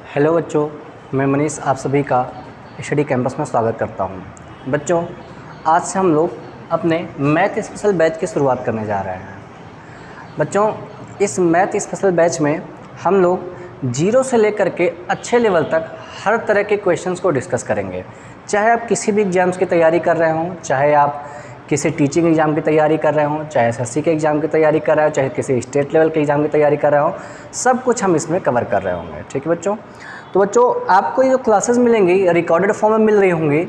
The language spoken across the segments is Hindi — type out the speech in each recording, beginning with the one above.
हेलो बच्चों, मैं मनीष आप सभी का स्टडी कैंपस में स्वागत करता हूं। बच्चों, आज से हम लोग अपने मैथ स्पेशल बैच की शुरुआत करने जा रहे हैं। बच्चों, इस मैथ स्पेशल बैच में हम लोग जीरो से लेकर के अच्छे लेवल तक हर तरह के क्वेश्चंस को डिस्कस करेंगे। चाहे आप किसी भी एग्ज़ाम्स की तैयारी कर रहे हों, चाहे आप किसी टीचिंग एग्ज़ाम की तैयारी कर रहे हों, चाहे एसएससी के एग्ज़ाम की तैयारी कर रहे हो, चाहे किसी स्टेट लेवल के एग्ज़ाम की तैयारी कर रहे हो, सब कुछ हम इसमें कवर कर रहे होंगे। ठीक है बच्चों। तो बच्चों, आपको ये जो क्लासेस मिलेंगी रिकॉर्डेड फॉर्म में मिल रही होंगी,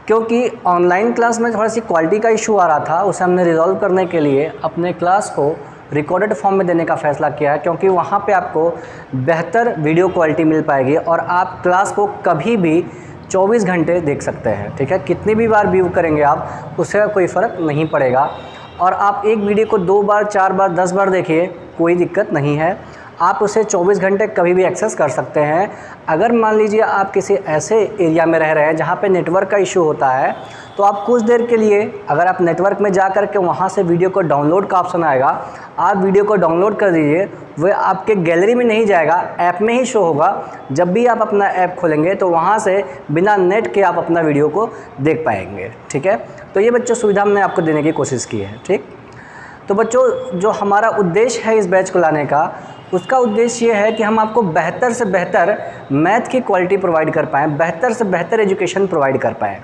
क्योंकि ऑनलाइन क्लास में थोड़ा सी क्वालिटी का इशू आ रहा था। उसे हमने रिजॉल्व करने के लिए अपने क्लास को रिकॉर्डेड फॉर्म में देने का फ़ैसला किया है, क्योंकि वहाँ पे आपको बेहतर वीडियो क्वालिटी मिल पाएगी और आप क्लास को कभी भी 24 घंटे देख सकते हैं। ठीक है, कितनी भी बार व्यू करेंगे आप, उससे कोई फ़र्क नहीं पड़ेगा। और आप एक वीडियो को 2 बार 4 बार 10 बार देखिए, कोई दिक्कत नहीं है। आप उसे 24 घंटे कभी भी एक्सेस कर सकते हैं। अगर मान लीजिए आप किसी ऐसे एरिया में रह रहे हैं जहाँ पे नेटवर्क का इशू होता है, तो आप कुछ देर के लिए, अगर आप नेटवर्क में जा कर के वहाँ से वीडियो को डाउनलोड का ऑप्शन आएगा, आप वीडियो को डाउनलोड कर दीजिए। वह आपके गैलरी में नहीं जाएगा, ऐप में ही शो होगा। जब भी आप अपना ऐप खोलेंगे तो वहाँ से बिना नेट के आप अपना वीडियो को देख पाएंगे। ठीक है, तो ये बच्चों सुविधा हमने आपको देने की कोशिश की है। ठीक, तो बच्चों, जो हमारा उद्देश्य है इस बैच को लाने का, उसका उद्देश्य ये है कि हम आपको बेहतर से बेहतर मैथ की क्वालिटी प्रोवाइड कर पाएँ, बेहतर से बेहतर एजुकेशन प्रोवाइड कर पाएँ।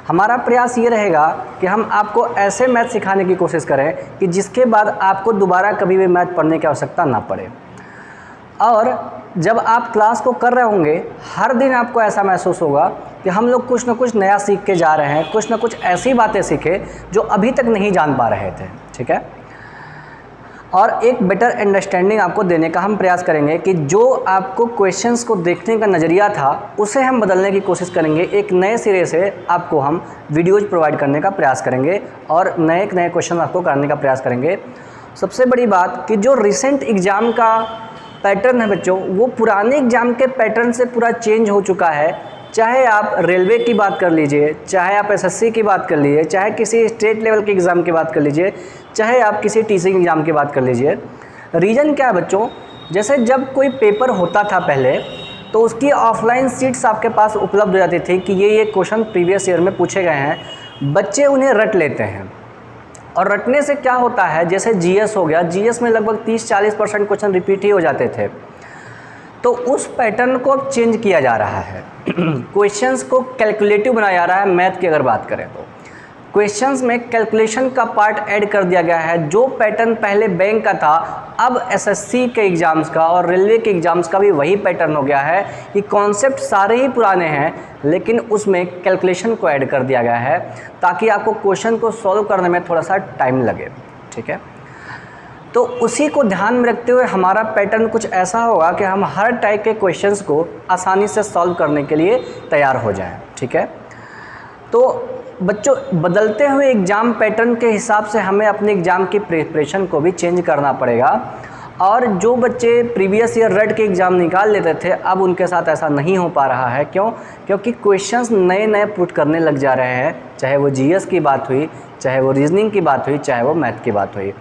हमारा प्रयास ये रहेगा कि हम आपको ऐसे मैथ सिखाने की कोशिश करें कि जिसके बाद आपको दोबारा कभी भी मैथ पढ़ने की आवश्यकता ना पड़े। और जब आप क्लास को कर रहे होंगे, हर दिन आपको ऐसा महसूस होगा कि हम लोग कुछ ना कुछ नया सीख के जा रहे हैं, कुछ ना कुछ ऐसी बातें सीखे जो अभी तक नहीं जान पा रहे थे। ठीक है, और एक बेटर अंडरस्टैंडिंग आपको देने का हम प्रयास करेंगे कि जो आपको क्वेश्चंस को देखने का नज़रिया था उसे हम बदलने की कोशिश करेंगे। एक नए सिरे से आपको हम वीडियोज़ प्रोवाइड करने का प्रयास करेंगे और नए नए क्वेश्चन आपको कराने का प्रयास करेंगे। सबसे बड़ी बात कि जो रिसेंट एग्ज़ाम का पैटर्न है बच्चों, वो पुराने एग्ज़ाम के पैटर्न से पूरा चेंज हो चुका है। चाहे आप रेलवे की बात कर लीजिए, चाहे आप एसएससी की बात कर लीजिए, चाहे किसी स्टेट लेवल के एग्ज़ाम की बात कर लीजिए, चाहे आप किसी टीचिंग एग्ज़ाम की बात कर लीजिए। रीज़न क्या है बच्चों, जैसे जब कोई पेपर होता था पहले, तो उसकी ऑफलाइन सीट्स आपके पास उपलब्ध हो जाती थी कि ये क्वेश्चन प्रीवियस ईयर में पूछे गए हैं। बच्चे उन्हें रट लेते हैं, और रटने से क्या होता है, जैसे जीएस हो गया, जीएस में लगभग 30-40% क्वेश्चन रिपीट ही हो जाते थे। तो उस पैटर्न को अब चेंज किया जा रहा है। क्वेश्चंस को कैलकुलेटिव बनाया जा रहा है। मैथ की अगर बात करें तो क्वेश्चंस में कैलकुलेशन का पार्ट ऐड कर दिया गया है। जो पैटर्न पहले बैंक का था, अब एसएससी के एग्ज़ाम्स का और रेलवे के एग्ज़ाम्स का भी वही पैटर्न हो गया है कि कॉन्सेप्ट सारे ही पुराने हैं, लेकिन उसमें कैलकुलेशन को ऐड कर दिया गया है ताकि आपको क्वेश्चन को सॉल्व करने में थोड़ा सा टाइम लगे। ठीक है, तो उसी को ध्यान में रखते हुए हमारा पैटर्न कुछ ऐसा होगा कि हम हर टाइप के क्वेश्चंस को आसानी से सॉल्व करने के लिए तैयार हो जाएं। ठीक है, तो बच्चों, बदलते हुए एग्ज़ाम पैटर्न के हिसाब से हमें अपने एग्ज़ाम की प्रिपरेशन को भी चेंज करना पड़ेगा। और जो बच्चे प्रीवियस ईयर रट के एग्ज़ाम निकाल लेते थे, अब उनके साथ ऐसा नहीं हो पा रहा है। क्यों? क्योंकि क्वेश्चंस नए नए पुट करने लग जा रहे हैं। चाहे वो जीएस की बात हुई, चाहे वो रीजनिंग की बात हुई, चाहे वो मैथ की बात हुई।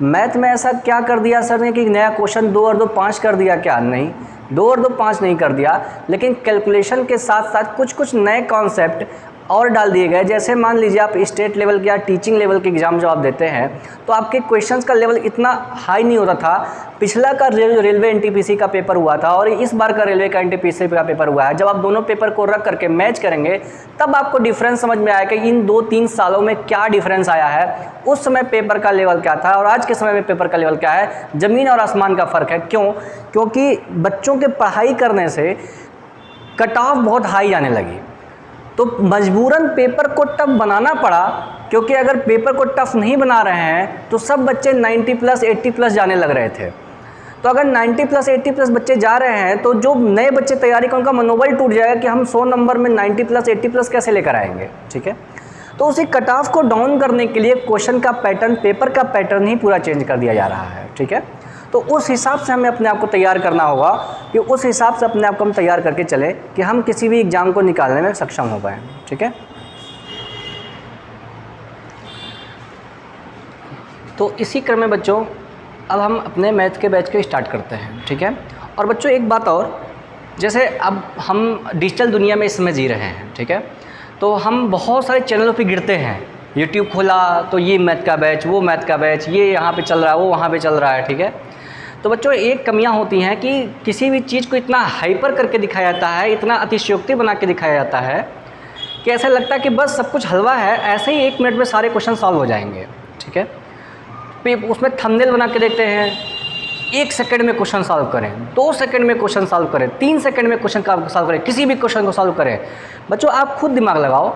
मैथ में ऐसा क्या कर दिया सर ने कि नया क्वेश्चन 2 और 2 5 कर दिया? क्या नहीं, 2 और 2 5 नहीं कर दिया, लेकिन कैलकुलेशन के साथ साथ कुछ कुछ नए कॉन्सेप्ट और डाल दिए गए। जैसे मान लीजिए आप स्टेट लेवल के या टीचिंग लेवल के एग्ज़ाम जब आप देते हैं, तो आपके क्वेश्चंस का लेवल इतना हाई नहीं होता था। पिछला का रेलवे एनटीपीसी का पेपर हुआ था और इस बार का रेलवे का एनटीपीसी का पेपर हुआ है। जब आप दोनों पेपर को रख करके मैच करेंगे, तब आपको डिफरेंस समझ में आया कि इन 2-3 सालों में क्या डिफरेंस आया है। उस समय पेपर का लेवल क्या था और आज के समय में पेपर का लेवल क्या है। ज़मीन और आसमान का फ़र्क है। क्यों? क्योंकि बच्चों के पढ़ाई करने से कट ऑफ बहुत हाई जाने लगी, तो मजबूरन पेपर को टफ बनाना पड़ा। क्योंकि अगर पेपर को टफ नहीं बना रहे हैं तो सब बच्चे 90+ 80+ जाने लग रहे थे। तो अगर 90+ 80+ बच्चे जा रहे हैं, तो जो नए बच्चे तैयारी का उनका मनोबल टूट जाएगा कि हम 100 नंबर में 90+ 80+ कैसे लेकर आएंगे। ठीक है, तो उसी कट ऑफ को डाउन करने के लिए क्वेश्चन का पैटर्न, पेपर का पैटर्न ही पूरा चेंज कर दिया जा रहा है। ठीक है, तो उस हिसाब से हमें अपने आप को तैयार करना होगा कि उस हिसाब से अपने आप को हम तैयार करके चलें कि हम किसी भी एग्ज़ाम को निकालने में सक्षम हो पाएँ। ठीक है, तो इसी क्रम में बच्चों अब हम अपने मैथ के बैच को स्टार्ट करते हैं। ठीक है, और बच्चों एक बात और जैसे अब हम डिजिटल दुनिया में इस समय जी रहे हैं, ठीक है, तो हम बहुत सारे चैनलों पे गिरते हैं। यूट्यूब खोला तो ये मैथ का बैच, वो मैथ का बैच, ये यहाँ पे चल रहा है, वो वहाँ पे चल रहा है, ठीक है। तो बच्चों एक कमियाँ होती हैं कि किसी भी चीज़ को इतना हाइपर करके दिखाया जाता है, इतना अतिशयोक्ति बना के दिखाया जाता है कि ऐसा लगता है कि बस सब कुछ हलवा है, ऐसे ही 1 मिनट में सारे क्वेश्चन सॉल्व हो जाएंगे, ठीक है। उसमें थंबनेल बना के देते हैं, 1 सेकंड में क्वेश्चन सॉल्व करें, 2 सेकंड में क्वेश्चन सॉल्व करें, 3 सेकंड में क्वेश्चन का सॉल्व करें, किसी भी क्वेश्चन को सॉल्व करें। बच्चों आप खुद दिमाग लगाओ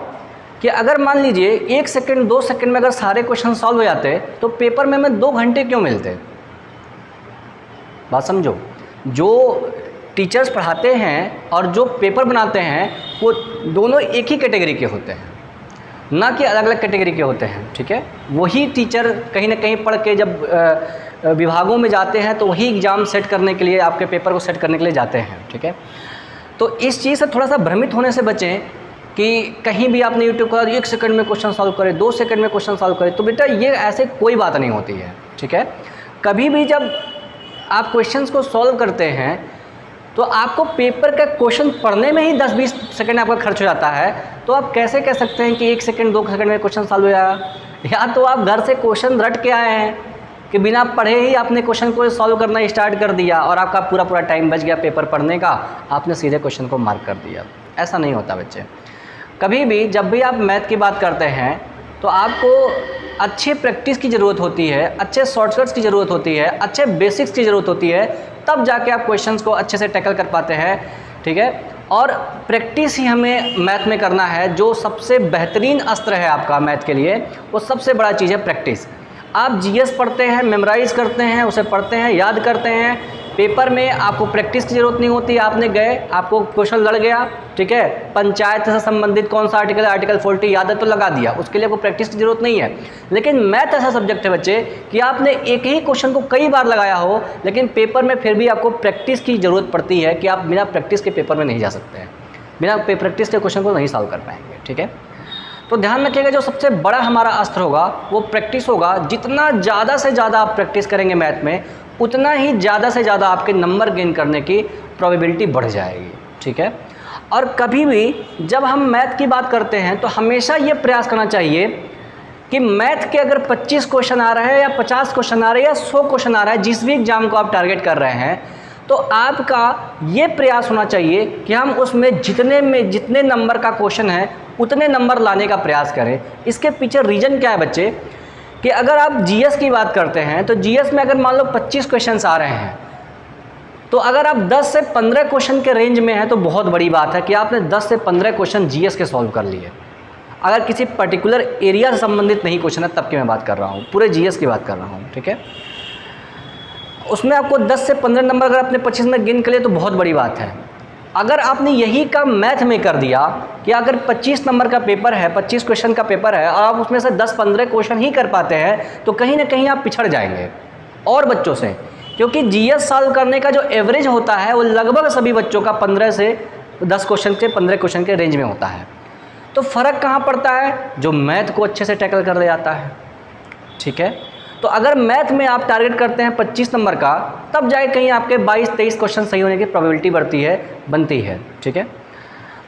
कि अगर मान लीजिए 1 सेकंड 2 सेकंड में अगर सारे क्वेश्चन सॉल्व हो जाते तो पेपर में हमें 2 घंटे क्यों मिलते? बात समझो। जो टीचर्स पढ़ाते हैं और जो पेपर बनाते हैं वो दोनों एक ही कैटेगरी के होते हैं, ना कि अलग अलग कैटेगरी के होते हैं, ठीक है। वही टीचर कहीं ना कहीं पढ़ के जब विभागों में जाते हैं तो वही एग्ज़ाम सेट करने के लिए, आपके पेपर को सेट करने के लिए जाते हैं, ठीक है। तो इस चीज़ से थोड़ा सा भ्रमित होने से बचें कि कहीं भी आपने यूट्यूब का 1 सेकंड में क्वेश्चन सॉल्व करें, 2 सेकंड में क्वेश्चन सॉल्व करें, तो बेटा ये ऐसे कोई बात नहीं होती है, ठीक है। कभी भी जब आप क्वेश्चंस को सॉल्व करते हैं तो आपको पेपर का क्वेश्चन पढ़ने में ही 10-20 सेकंड आपका खर्च हो जाता है, तो आप कैसे कह सकते हैं कि 1 सेकंड 2 सेकंड में क्वेश्चन सॉल्व हो जाएगा? या तो आप घर से क्वेश्चन रट के आए हैं कि बिना पढ़े ही आपने क्वेश्चन को सॉल्व करना स्टार्ट कर दिया और आपका पूरा टाइम बच गया पेपर पढ़ने का, आपने सीधे क्वेश्चन को मार्क कर दिया। ऐसा नहीं होता बच्चे। कभी भी जब भी आप मैथ की बात करते हैं तो आपको अच्छे प्रैक्टिस की ज़रूरत होती है, अच्छे शॉर्टकट्स की ज़रूरत होती है, अच्छे बेसिक्स की ज़रूरत होती है, तब जाके आप क्वेश्चंस को अच्छे से टैकल कर पाते हैं, ठीक है। और प्रैक्टिस ही हमें मैथ में करना है। जो सबसे बेहतरीन अस्त्र है आपका मैथ के लिए, वो सबसे बड़ा चीज़ है प्रैक्टिस। आप जीएस पढ़ते हैं, मेमोराइज़ करते हैं, उसे पढ़ते हैं, याद करते हैं, पेपर में आपको प्रैक्टिस की ज़रूरत नहीं होती। आपने गए, आपको क्वेश्चन लड़ गया, ठीक है, पंचायत से संबंधित कौन सा आर्टिकल है, आर्टिकल 40 याद है तो लगा दिया, उसके लिए आपको प्रैक्टिस की ज़रूरत नहीं है। लेकिन मैथ ऐसा सब्जेक्ट है बच्चे कि आपने एक ही क्वेश्चन को कई बार लगाया हो, लेकिन पेपर में फिर भी आपको प्रैक्टिस की ज़रूरत पड़ती है कि आप बिना प्रैक्टिस के पेपर में नहीं जा सकते हैं, बिना प्रैक्टिस के क्वेश्चन को नहीं सॉल्व कर पाएंगे, ठीक है। तो ध्यान रखिएगा, जो सबसे बड़ा हमारा अस्त्र होगा वो प्रैक्टिस होगा। जितना ज़्यादा से ज़्यादा आप प्रैक्टिस करेंगे मैथ में, उतना ही ज़्यादा से ज़्यादा आपके नंबर गेन करने की प्रोबेबिलिटी बढ़ जाएगी, ठीक है। और कभी भी जब हम मैथ की बात करते हैं तो हमेशा ये प्रयास करना चाहिए कि मैथ के अगर 25 क्वेश्चन आ रहे हैं या 50 क्वेश्चन आ रहे हैं या 100 क्वेश्चन आ रहा है, जिस भी एग्ज़ाम को आप टारगेट कर रहे हैं, तो आपका ये प्रयास होना चाहिए कि हम उसमें जितने नंबर का क्वेश्चन है उतने नंबर लाने का प्रयास करें। इसके पीछे रीज़न क्या है बच्चे कि अगर आप जीएस की बात करते हैं तो जीएस में अगर मान लो 25 क्वेश्चंस आ रहे हैं, तो अगर आप 10 से 15 क्वेश्चन के रेंज में हैं तो बहुत बड़ी बात है कि आपने 10 से 15 क्वेश्चन जीएस के सॉल्व कर लिए। अगर किसी पर्टिकुलर एरिया से संबंधित नहीं क्वेश्चन है तब की मैं बात कर रहा हूँ, पूरे जीएस की बात कर रहा हूँ, ठीक है। उसमें आपको 10 से 15 नंबर अगर आपने 25 में गिन के लिए तो बहुत बड़ी बात है। अगर आपने यही काम मैथ में कर दिया कि अगर 25 नंबर का पेपर है, 25 क्वेश्चन का पेपर है और आप उसमें से 10-15 क्वेश्चन ही कर पाते हैं, तो कहीं ना कहीं आप पिछड़ जाएंगे और बच्चों से, क्योंकि जीएस सॉल्व करने का जो एवरेज होता है वो लगभग सभी बच्चों का 15 से 10 क्वेश्चन के 15 क्वेश्चन के रेंज में होता है। तो फ़र्क कहाँ पड़ता है? जो मैथ को अच्छे से टैकल कर ले जाता है, ठीक है। तो अगर मैथ में आप टारगेट करते हैं 25 नंबर का, तब जाके कहीं आपके 22-23 क्वेश्चन सही होने की प्रोबेबिलिटी बनती है, ठीक है।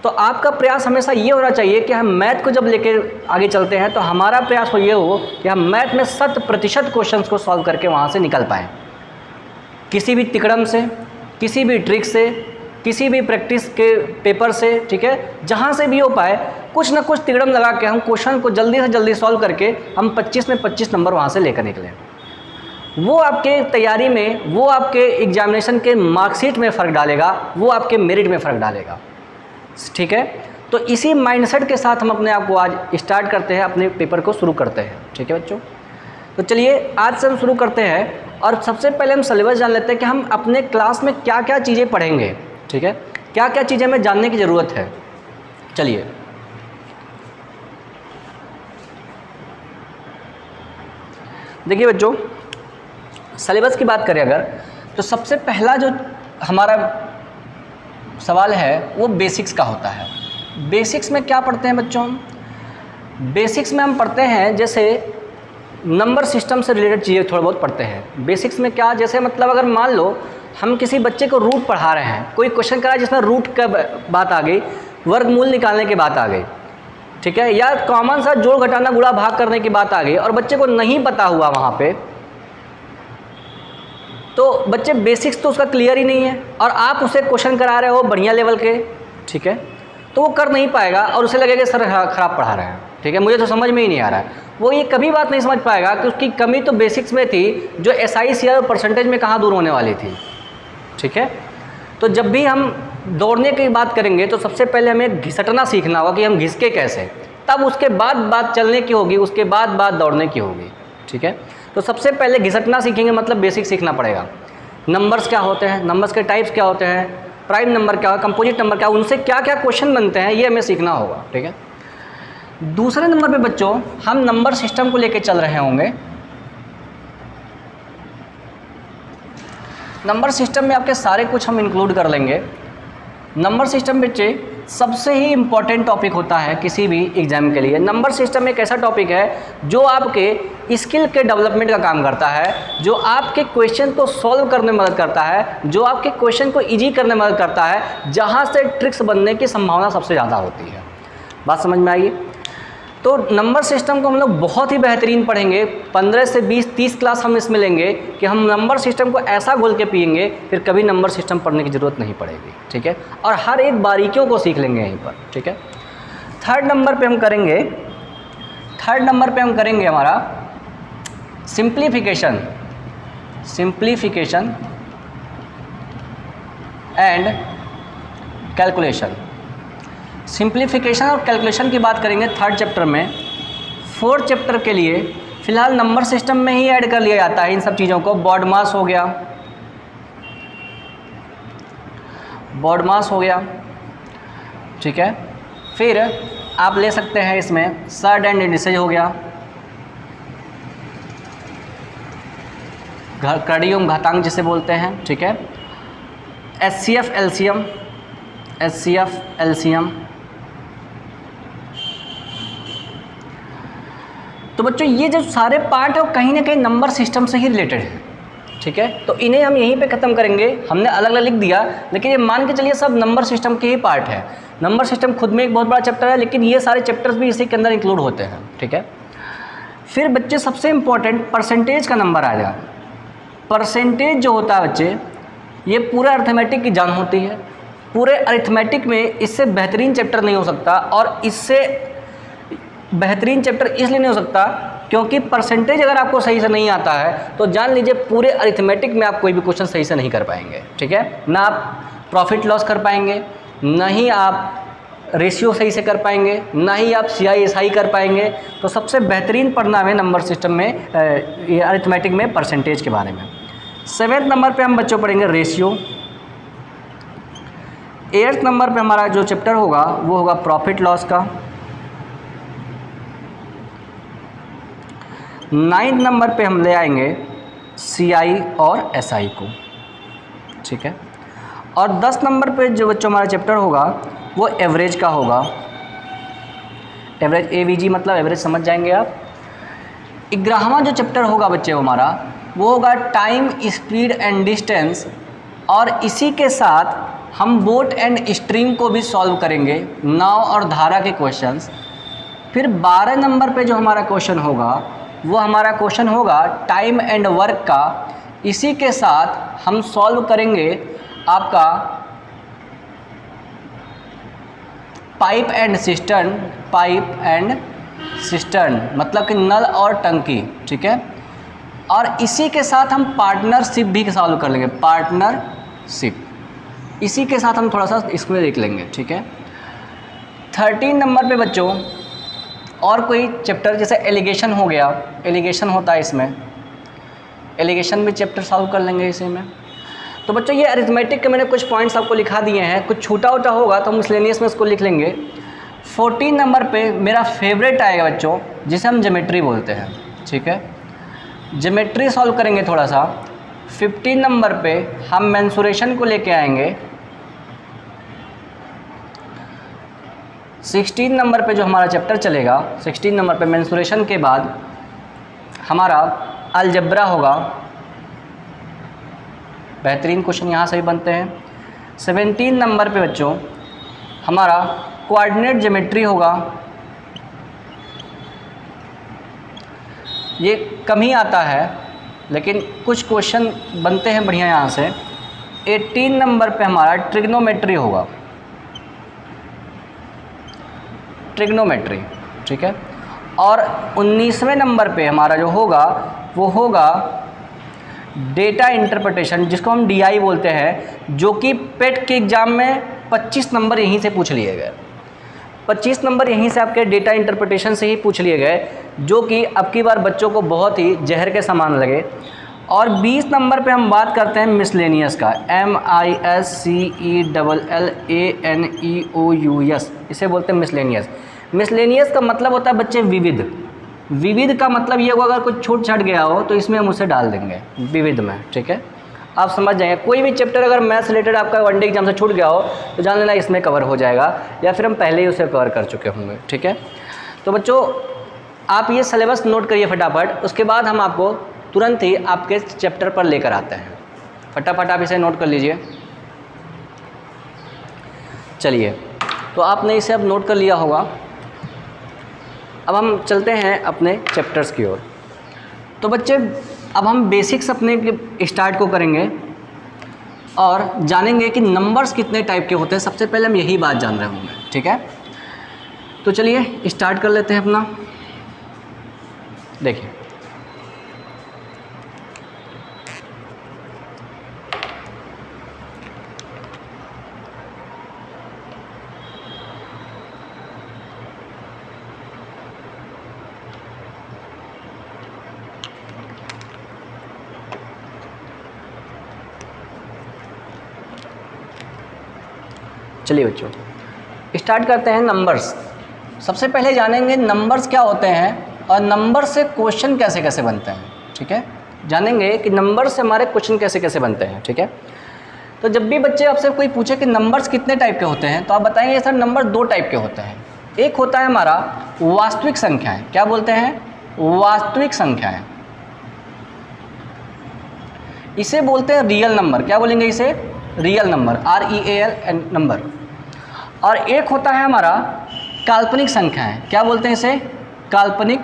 तो आपका प्रयास हमेशा ये होना चाहिए कि हम मैथ को जब लेके आगे चलते हैं तो हमारा प्रयास ये हो कि हम मैथ में 100% क्वेश्चन को सॉल्व करके वहाँ से निकल पाएँ, किसी भी तिकड़म से, किसी भी ट्रिक से, किसी भी प्रैक्टिस के पेपर से, ठीक है, जहाँ से भी हो पाए कुछ ना कुछ तिकड़म लगा के हम क्वेश्चन को जल्दी से जल्दी सॉल्व करके हम 25 में 25 नंबर वहाँ से लेकर निकलें। वो आपके तैयारी में, वो आपके एग्जामिनेशन के मार्कशीट में फ़र्क डालेगा, वो आपके मेरिट में फ़र्क डालेगा, ठीक है। तो इसी माइंडसेट के साथ हम अपने आप को आज स्टार्ट करते हैं, अपने पेपर को शुरू करते हैं, ठीक है बच्चों। तो चलिए आज से हम शुरू करते हैं और सबसे पहले हम सिलेबस जान लेते हैं कि हम अपने क्लास में क्या क्या चीज़ें पढ़ेंगे, ठीक है, क्या क्या चीज़ें हमें जानने की ज़रूरत है। चलिए देखिए बच्चों, सिलेबस की बात करें अगर, तो सबसे पहला जो हमारा सवाल है वो बेसिक्स का होता है। बेसिक्स में क्या पढ़ते हैं बच्चों? बेसिक्स में हम पढ़ते हैं जैसे नंबर सिस्टम से रिलेटेड चीज़ें थोड़ा बहुत पढ़ते हैं। बेसिक्स में क्या, जैसे मतलब अगर मान लो हम किसी बच्चे को रूट पढ़ा रहे हैं, कोई क्वेश्चन करा जिसमें रूट का बात आ गई, वर्गमूल निकालने की बात आ गई, ठीक है, या कॉमन सा जोड़ घटाना गुणा भाग करने की बात आ गई और बच्चे को नहीं पता हुआ वहाँ पे, तो बच्चे बेसिक्स तो उसका क्लियर ही नहीं है और आप उसे क्वेश्चन करा रहे हो बढ़िया लेवल के, ठीक है, तो वो कर नहीं पाएगा और उसे लगेगा सर ख़राब पढ़ा रहे हैं, ठीक है, मुझे तो समझ में ही नहीं आ रहा है। वो ये कभी बात नहीं समझ पाएगा कि उसकी कमी तो बेसिक्स में थी, जो SI CI और परसेंटेज में कहाँ दूर होने वाली थी, ठीक है। तो जब भी हम दौड़ने की बात करेंगे तो सबसे पहले हमें घिसटना सीखना होगा कि हम घिसके कैसे, तब उसके बाद बात चलने की होगी, उसके बाद बात दौड़ने की होगी, ठीक है। तो सबसे पहले घिसटना सीखेंगे, मतलब बेसिक सीखना पड़ेगा। नंबर्स क्या होते हैं, नंबर्स के टाइप्स क्या होते हैं, प्राइम नंबर क्या है, कंपोजिट नंबर क्या, उनसे क्या क्या क्वेश्चन बनते हैं, ये हमें सीखना होगा, ठीक है। दूसरे नंबर पे बच्चों हम नंबर सिस्टम को लेके चल रहे होंगे। नंबर सिस्टम में आपके सारे कुछ हम इंक्लूड कर लेंगे। नंबर सिस्टम बच्चे सबसे ही इम्पॉर्टेंट टॉपिक होता है किसी भी एग्जाम के लिए। नंबर सिस्टम एक ऐसा टॉपिक है जो आपके स्किल के डेवलपमेंट का काम करता है, जो आपके क्वेश्चन को सॉल्व करने में मदद करता है, जो आपके क्वेश्चन को इजी करने में मदद करता है, जहाँ से ट्रिक्स बनने की संभावना सबसे ज़्यादा होती है। बात समझ में आई? तो नंबर सिस्टम को हम लोग बहुत ही बेहतरीन पढ़ेंगे। 15 से 20-30 क्लास हम इसमें लेंगे कि हम नंबर सिस्टम को ऐसा घोल के पिएंगे फिर कभी नंबर सिस्टम पढ़ने की ज़रूरत नहीं पड़ेगी, ठीक है, और हर एक बारीकियों को सीख लेंगे यहीं पर, ठीक है। थर्ड नंबर पे हम करेंगे हमारा सिंप्लीफिकेशन एंड कैलकुलेशन। सिंप्लीफिकेशन और कैलकुलेशन की बात करेंगे थर्ड चैप्टर में। फोर्थ चैप्टर के लिए फ़िलहाल नंबर सिस्टम में ही ऐड कर लिया जाता है इन सब चीज़ों को। बॉडमास हो गया, ठीक है। फिर आप ले सकते हैं इसमें सर्ड एंड इंडिसेज हो गया, क्रडियम घातांक जिसे बोलते हैं, ठीक है, HCF एलसीएम। तो बच्चों ये जो सारे पार्ट है वो कहीं ना कहीं नंबर सिस्टम से ही रिलेटेड है, ठीक है। तो इन्हें हम यहीं पे ख़त्म करेंगे। हमने अलग अलग लिख दिया, लेकिन ये मान के चलिए सब नंबर सिस्टम के ही पार्ट है। नंबर सिस्टम खुद में एक बहुत बड़ा चैप्टर है, लेकिन ये सारे चैप्टर्स भी इसी के अंदर इंक्लूड होते हैं, ठीक है। फिर बच्चे सबसे इम्पोर्टेंट परसेंटेज का नंबर आ जाए। परसेंटेज जो होता है बच्चे, ये पूरा अर्थमेटिक की जान होती है। पूरे अरिथमेटिक में इससे बेहतरीन चैप्टर नहीं हो सकता, और इससे बेहतरीन चैप्टर इसलिए नहीं हो सकता क्योंकि परसेंटेज अगर आपको सही से नहीं आता है तो जान लीजिए पूरे अरिथमेटिक में आप कोई भी क्वेश्चन सही से नहीं कर पाएंगे, ठीक है। ना आप प्रॉफिट लॉस कर पाएंगे, ना ही आप रेशियो सही से कर पाएंगे, ना ही आप CI/SI कर पाएंगे। तो सबसे बेहतरीन पढ़ना है नंबर सिस्टम में, ये अरिथमेटिक में परसेंटेज के बारे में। 7वें नंबर पे हम बच्चों पढ़ेंगे रेशियो। 8th नंबर पे हमारा जो चैप्टर होगा वो होगा प्रॉफिट लॉस का। 9th नंबर पे हम ले आएंगे CI और SI को, ठीक है। और 10 नंबर पे जो बच्चों हमारा चैप्टर होगा वो एवरेज का होगा। एवरेज AVG मतलब एवरेज समझ जाएंगे आप। 11वां जो चैप्टर होगा बच्चे हमारा वो होगा टाइम, स्पीड एंड डिस्टेंस, और इसी के साथ हम बोट एंड स्ट्रीम को भी सॉल्व करेंगे, नाव और धारा के क्वेश्चंस। फिर 12 नंबर पे जो हमारा क्वेश्चन होगा वो हमारा क्वेश्चन होगा टाइम एंड वर्क का। इसी के साथ हम सॉल्व करेंगे आपका पाइप एंड सिस्टर्न मतलब कि नल और टंकी, ठीक है। और इसी के साथ हम पार्टनरशिप भी सॉल्व कर लेंगे, पार्टनरशिप इसी के साथ हम थोड़ा सा इसमें देख लेंगे, ठीक है। 13 नंबर पे बच्चों और कोई चैप्टर जैसे एलिगेशन हो गया, एलिगेशन होता है इसमें, एलिगेशन भी चैप्टर सॉल्व कर लेंगे इसी में। तो बच्चों ये अरिथमेटिक के मैंने कुछ पॉइंट्स आपको लिखा दिए हैं, कुछ छूटा उटा होगा तो हम मिसलेनियस में इसको लिख लेंगे। 14 नंबर पे मेरा फेवरेट आएगा बच्चों, जिसे हम ज्योमेट्री बोलते हैं, ठीक है। ज्योमेट्री सॉल्व करेंगे थोड़ा सा। 15 नंबर पे हम मेंसुरेशन को लेके आएंगे। 16 नंबर पे जो हमारा चैप्टर चलेगा, 16 नंबर पे मेंसुरेशन के बाद हमारा अलजेब्रा होगा। बेहतरीन क्वेश्चन यहाँ से भी बनते हैं। 17 नंबर पे बच्चों हमारा कोऑर्डिनेट ज्योमेट्री होगा। ये कम ही आता है लेकिन कुछ क्वेश्चन बनते हैं बढ़िया यहाँ से। 18 नंबर पे हमारा ट्रिग्नोमेट्री होगा, ट्रिग्नोमेट्री, ठीक है। और 19वें नंबर पे हमारा जो होगा वो होगा डेटा इंटरप्रिटेशन, जिसको हम DI बोलते हैं, जो कि पेट के एग्ज़ाम में 25 नंबर यहीं से पूछ लिए गए। 25 नंबर यहीं से आपके डेटा इंटरप्रिटेशन से ही पूछ लिए गए, जो कि अब की बार बच्चों को बहुत ही जहर के समान लगे। और 20 नंबर पे हम बात करते हैं मिसलेनियस का, MISCELLANEOUS, इसे बोलते हैं मिसलेनियस। मिसलेनियस का मतलब होता है बच्चे विविध। विविध का मतलब ये होगा अगर कुछ छूट छाट गया हो तो इसमें हम उसे डाल देंगे विविध में, ठीक है। आप समझ जाएंगे, कोई भी चैप्टर अगर मैथ्स रिलेटेड आपका वनडे एग्जाम से छूट गया हो तो जान लेना इसमें कवर हो जाएगा, या फिर हम पहले ही उसे कवर कर चुके होंगे, ठीक है। तो बच्चों आप ये सिलेबस नोट करिए फटाफट, उसके बाद हम आपको तुरंत ही आपके चैप्टर पर लेकर आते हैं। फटाफट आप इसे नोट कर लीजिए। चलिए, तो आपने इसे अब नोट कर लिया होगा। अब हम चलते हैं अपने चैप्टर्स की ओर। तो बच्चे अब हम बेसिक्स अपने स्टार्ट को करेंगे और जानेंगे कि नंबर्स कितने टाइप के होते हैं। सबसे पहले हम यही बात जान रहे होंगे, ठीक है। तो चलिए स्टार्ट कर लेते हैं अपना। देखिए, चलिए बच्चों स्टार्ट करते हैं नंबर्स। सबसे पहले जानेंगे नंबर्स क्या होते हैं और नंबर से क्वेश्चन कैसे कैसे बनते हैं, ठीक है। जानेंगे कि नंबर से हमारे क्वेश्चन कैसे कैसे बनते हैं, ठीक है। तो जब भी बच्चे आपसे कोई पूछे कि नंबर्स कितने टाइप के होते हैं तो आप बताएंगे सर नंबर 2 टाइप के होते हैं। एक होता है हमारा वास्तविक संख्याएं, क्या बोलते हैं, वास्तविक संख्याएं, इसे बोलते हैं रियल नंबर। क्या बोलेंगे इसे, रियल नंबर, REAL नंबर। और एक होता है हमारा काल्पनिक संख्याएं, क्या बोलते हैं इसे, काल्पनिक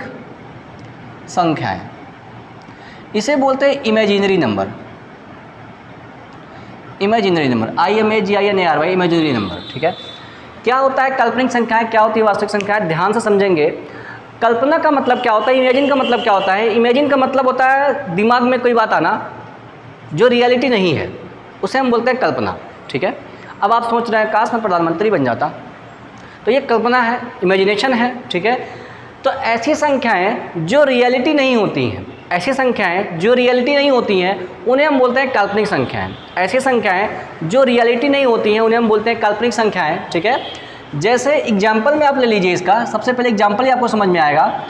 संख्याएं, इसे बोलते हैं imaginary number. Imaginary number, IMAGINARY, imaginary number, ठीक है। क्या होता है काल्पनिक संख्याएं, क्या होती है वास्तविक संख्याएं, ध्यान से समझेंगे। कल्पना का मतलब क्या होता है, इमेजिन का मतलब क्या होता है। इमेजिन का मतलब होता है दिमाग में कोई बात आना जो रियलिटी नहीं है, उसे हम बोलते हैं कल्पना, ठीक है। अब आप सोच रहे हैं काश मैं प्रधानमंत्री बन जाता, तो ये कल्पना है, इमेजिनेशन है, ठीक है। तो ऐसी संख्याएं जो रियलिटी नहीं होती हैं, ऐसी संख्याएं जो रियलिटी नहीं होती हैं उन्हें हम बोलते हैं काल्पनिक संख्याएं। ऐसी संख्याएं जो रियलिटी नहीं होती हैं उन्हें हम बोलते हैं काल्पनिक संख्याएं, ठीक है। जैसे एग्जाम्पल में आप ले लीजिए इसका, सबसे पहले एग्जाम्पल ही आपको समझ में आएगा।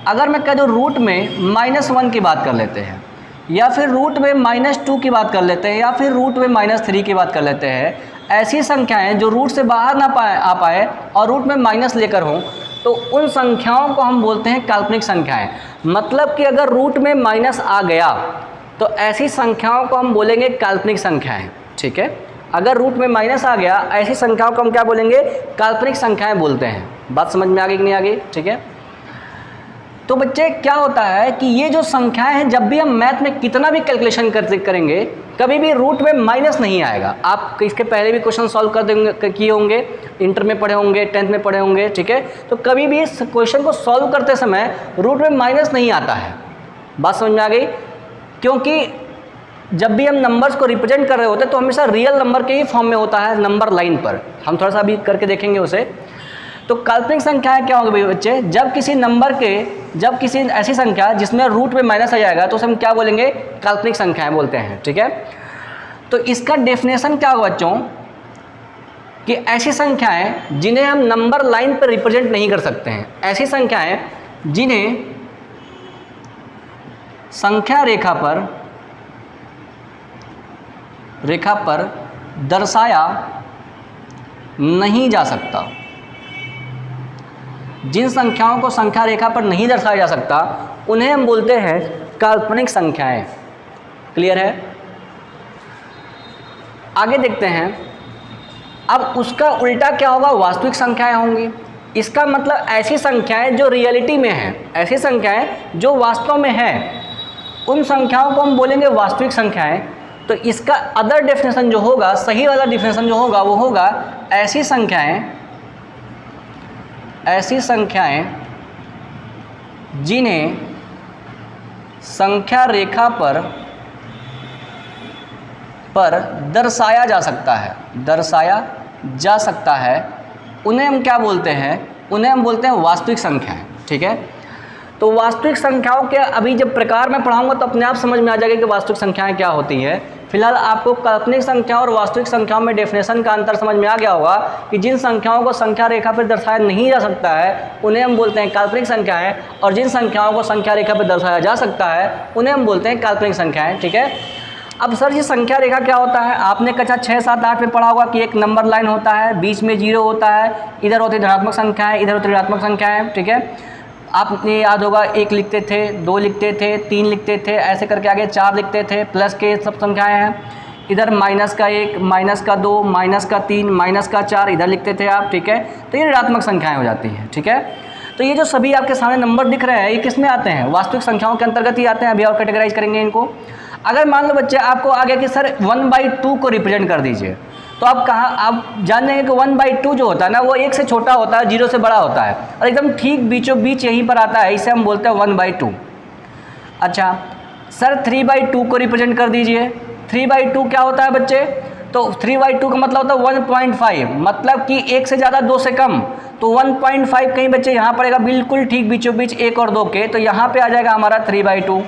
अगर मैं कह दूँ रूट में -1 की बात कर लेते हैं, या फिर रूट में -2 की बात कर लेते हैं, या फिर रूट में -3 की बात कर लेते हैं, ऐसी संख्याएं जो रूट से बाहर ना आ पाए और रूट में माइनस लेकर हों, तो उन संख्याओं को हम बोलते हैं काल्पनिक संख्याएं। मतलब कि अगर रूट में माइनस आ गया तो ऐसी संख्याओं को हम बोलेंगे काल्पनिक संख्याएं, ठीक है। अगर रूट में माइनस आ गया ऐसी संख्याओं को हम क्या बोलेंगे, काल्पनिक संख्याएं बोलते हैं। बात समझ में आ गई कि नहीं आ गई, ठीक है। तो बच्चे क्या होता है कि ये जो संख्याएं हैं, जब भी हम मैथ में कितना भी कैलकुलेशन करेंगे कभी भी रूट में माइनस नहीं आएगा। आप इसके पहले भी क्वेश्चन सॉल्व कर देंगे, किए होंगे, इंटर में पढ़े होंगे, 10th में पढ़े होंगे, ठीक है। तो कभी भी इस क्वेश्चन को सॉल्व करते समय रूट में माइनस नहीं आता है। बात समझ में आ गई, क्योंकि जब भी हम नंबर्स को रिप्रेजेंट कर रहे होते हैं तो हमेशा रियल नंबर के ही फॉर्म में होता है, नंबर लाइन पर। हम थोड़ा सा अभी करके देखेंगे उसे। तो काल्पनिक संख्याएं क्या होगी भाई बच्चे, जब किसी ऐसी संख्या जिसमें रूट में माइनस आ जाएगा तो उसे हम क्या बोलेंगे, काल्पनिक संख्याएं बोलते हैं, ठीक है। तो इसका डेफिनेशन क्या होगा बच्चों, कि ऐसी संख्याएं जिन्हें हम नंबर लाइन पर रिप्रेजेंट नहीं कर सकते हैं, ऐसी संख्याएं जिन्हें संख्या रेखा पर दर्शाया नहीं जा सकता। जिन संख्याओं को संख्या रेखा पर नहीं दर्शाया जा सकता उन्हें हम बोलते हैं काल्पनिक संख्याएं। क्लियर है। आगे देखते हैं, अब उसका उल्टा क्या होगा, वास्तविक संख्याएं होंगी। इसका मतलब ऐसी संख्याएं जो रियलिटी में हैं, ऐसी संख्याएं जो वास्तव में हैं, उन संख्याओं को हम बोलेंगे वास्तविक संख्याएं। तो इसका अदर डेफिनेशन जो होगा, सही वाला डेफिनेशन जो होगा वो होगा ऐसी संख्याएं जिन्हें संख्या रेखा पर दर्शाया जा सकता है, उन्हें हम क्या बोलते हैं, उन्हें हम बोलते हैं वास्तविक संख्याएं। ठीक है, तो वास्तविक संख्याओं के अभी जब प्रकार में पढ़ाऊंगा तो अपने आप समझ में आ जाएगा कि वास्तविक संख्याएं क्या होती हैं। फिलहाल आपको काल्पनिक संख्याओं और वास्तविक संख्याओं में डेफिनेशन का अंतर समझ में आ गया होगा कि जिन संख्याओं को संख्या रेखा पर दर्शाया नहीं जा सकता है उन्हें हम बोलते हैं काल्पनिक संख्याएं, और जिन संख्याओं को संख्या रेखा पर दर्शाया जा सकता है उन्हें हम बोलते हैं काल्पनिक संख्याएं। ठीक है, अब सर ये संख्या रेखा क्या होता है? आपने कक्षा 6, 7, 8 में पढ़ा होगा कि एक नंबर लाइन होता है, बीच में 0 होता है, इधर होती धनात्मक संख्याएं, इधर होती ऋणात्मक संख्याएं। ठीक है, आपने याद होगा 1 लिखते थे, 2 लिखते थे, 3 लिखते थे, ऐसे करके आगे 4 लिखते थे, प्लस के सब संख्याएं हैं। इधर माइनस का 1, माइनस का 2, माइनस का 3, माइनस का 4 इधर लिखते थे आप। ठीक है, तो ये ऋणात्मक संख्याएं हो जाती हैं। ठीक है, तो ये जो सभी आपके सामने नंबर दिख रहे हैं ये किस में आते हैं? वास्तविक संख्याओं के अंतर्गत ही आते हैं। अभी और कैटेगराइज करेंगे इनको। अगर मान लो बच्चे आपको आ गया कि सर 1/2 को रिप्रेजेंट कर दीजिए, तो आप आप जान जाएंगे कि 1/2 जो होता है ना वो 1 से छोटा होता है, 0 से बड़ा होता है, और एकदम ठीक बीचों बीच यहीं पर आता है, इसे हम बोलते हैं 1/2। अच्छा सर 3/2 को रिप्रेजेंट कर दीजिए। 3/2 क्या होता है बच्चे? तो 3/2 का मतलब होता है 1.5, मतलब कि 1 से ज़्यादा 2 से कम। तो 1.5 कहीं बच्चे यहाँ पड़ेगा बिल्कुल ठीक बीचों बीच 1 और 2 के, तो यहाँ पे आ जाएगा हमारा 3/2।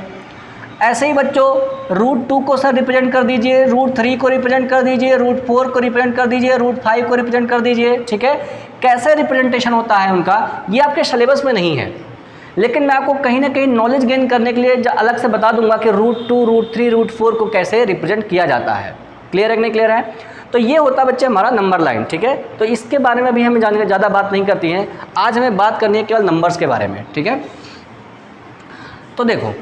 ऐसे ही बच्चों √2 को सर रिप्रेजेंट कर दीजिए, √3 को रिप्रेजेंट कर दीजिए, √4 को रिप्रेजेंट कर दीजिए, √5 को रिप्रेजेंट कर दीजिए। ठीक है, कैसे रिप्रेजेंटेशन होता है उनका ये आपके सिलेबस में नहीं है, लेकिन मैं आपको कहीं ना कहीं नॉलेज गेन करने के लिए अलग से बता दूंगा कि √2, √3, √4 को कैसे रिप्रेजेंट किया जाता है। क्लियर है कि नहीं क्लियर है? तो ये होता है बच्चे हमारा नंबर लाइन। ठीक है, तो इसके बारे में भी हमें जानने की ज़्यादा बात नहीं करती हैं, आज हमें बात करनी है केवल नंबर्स के बारे में। ठीक है, तो देखो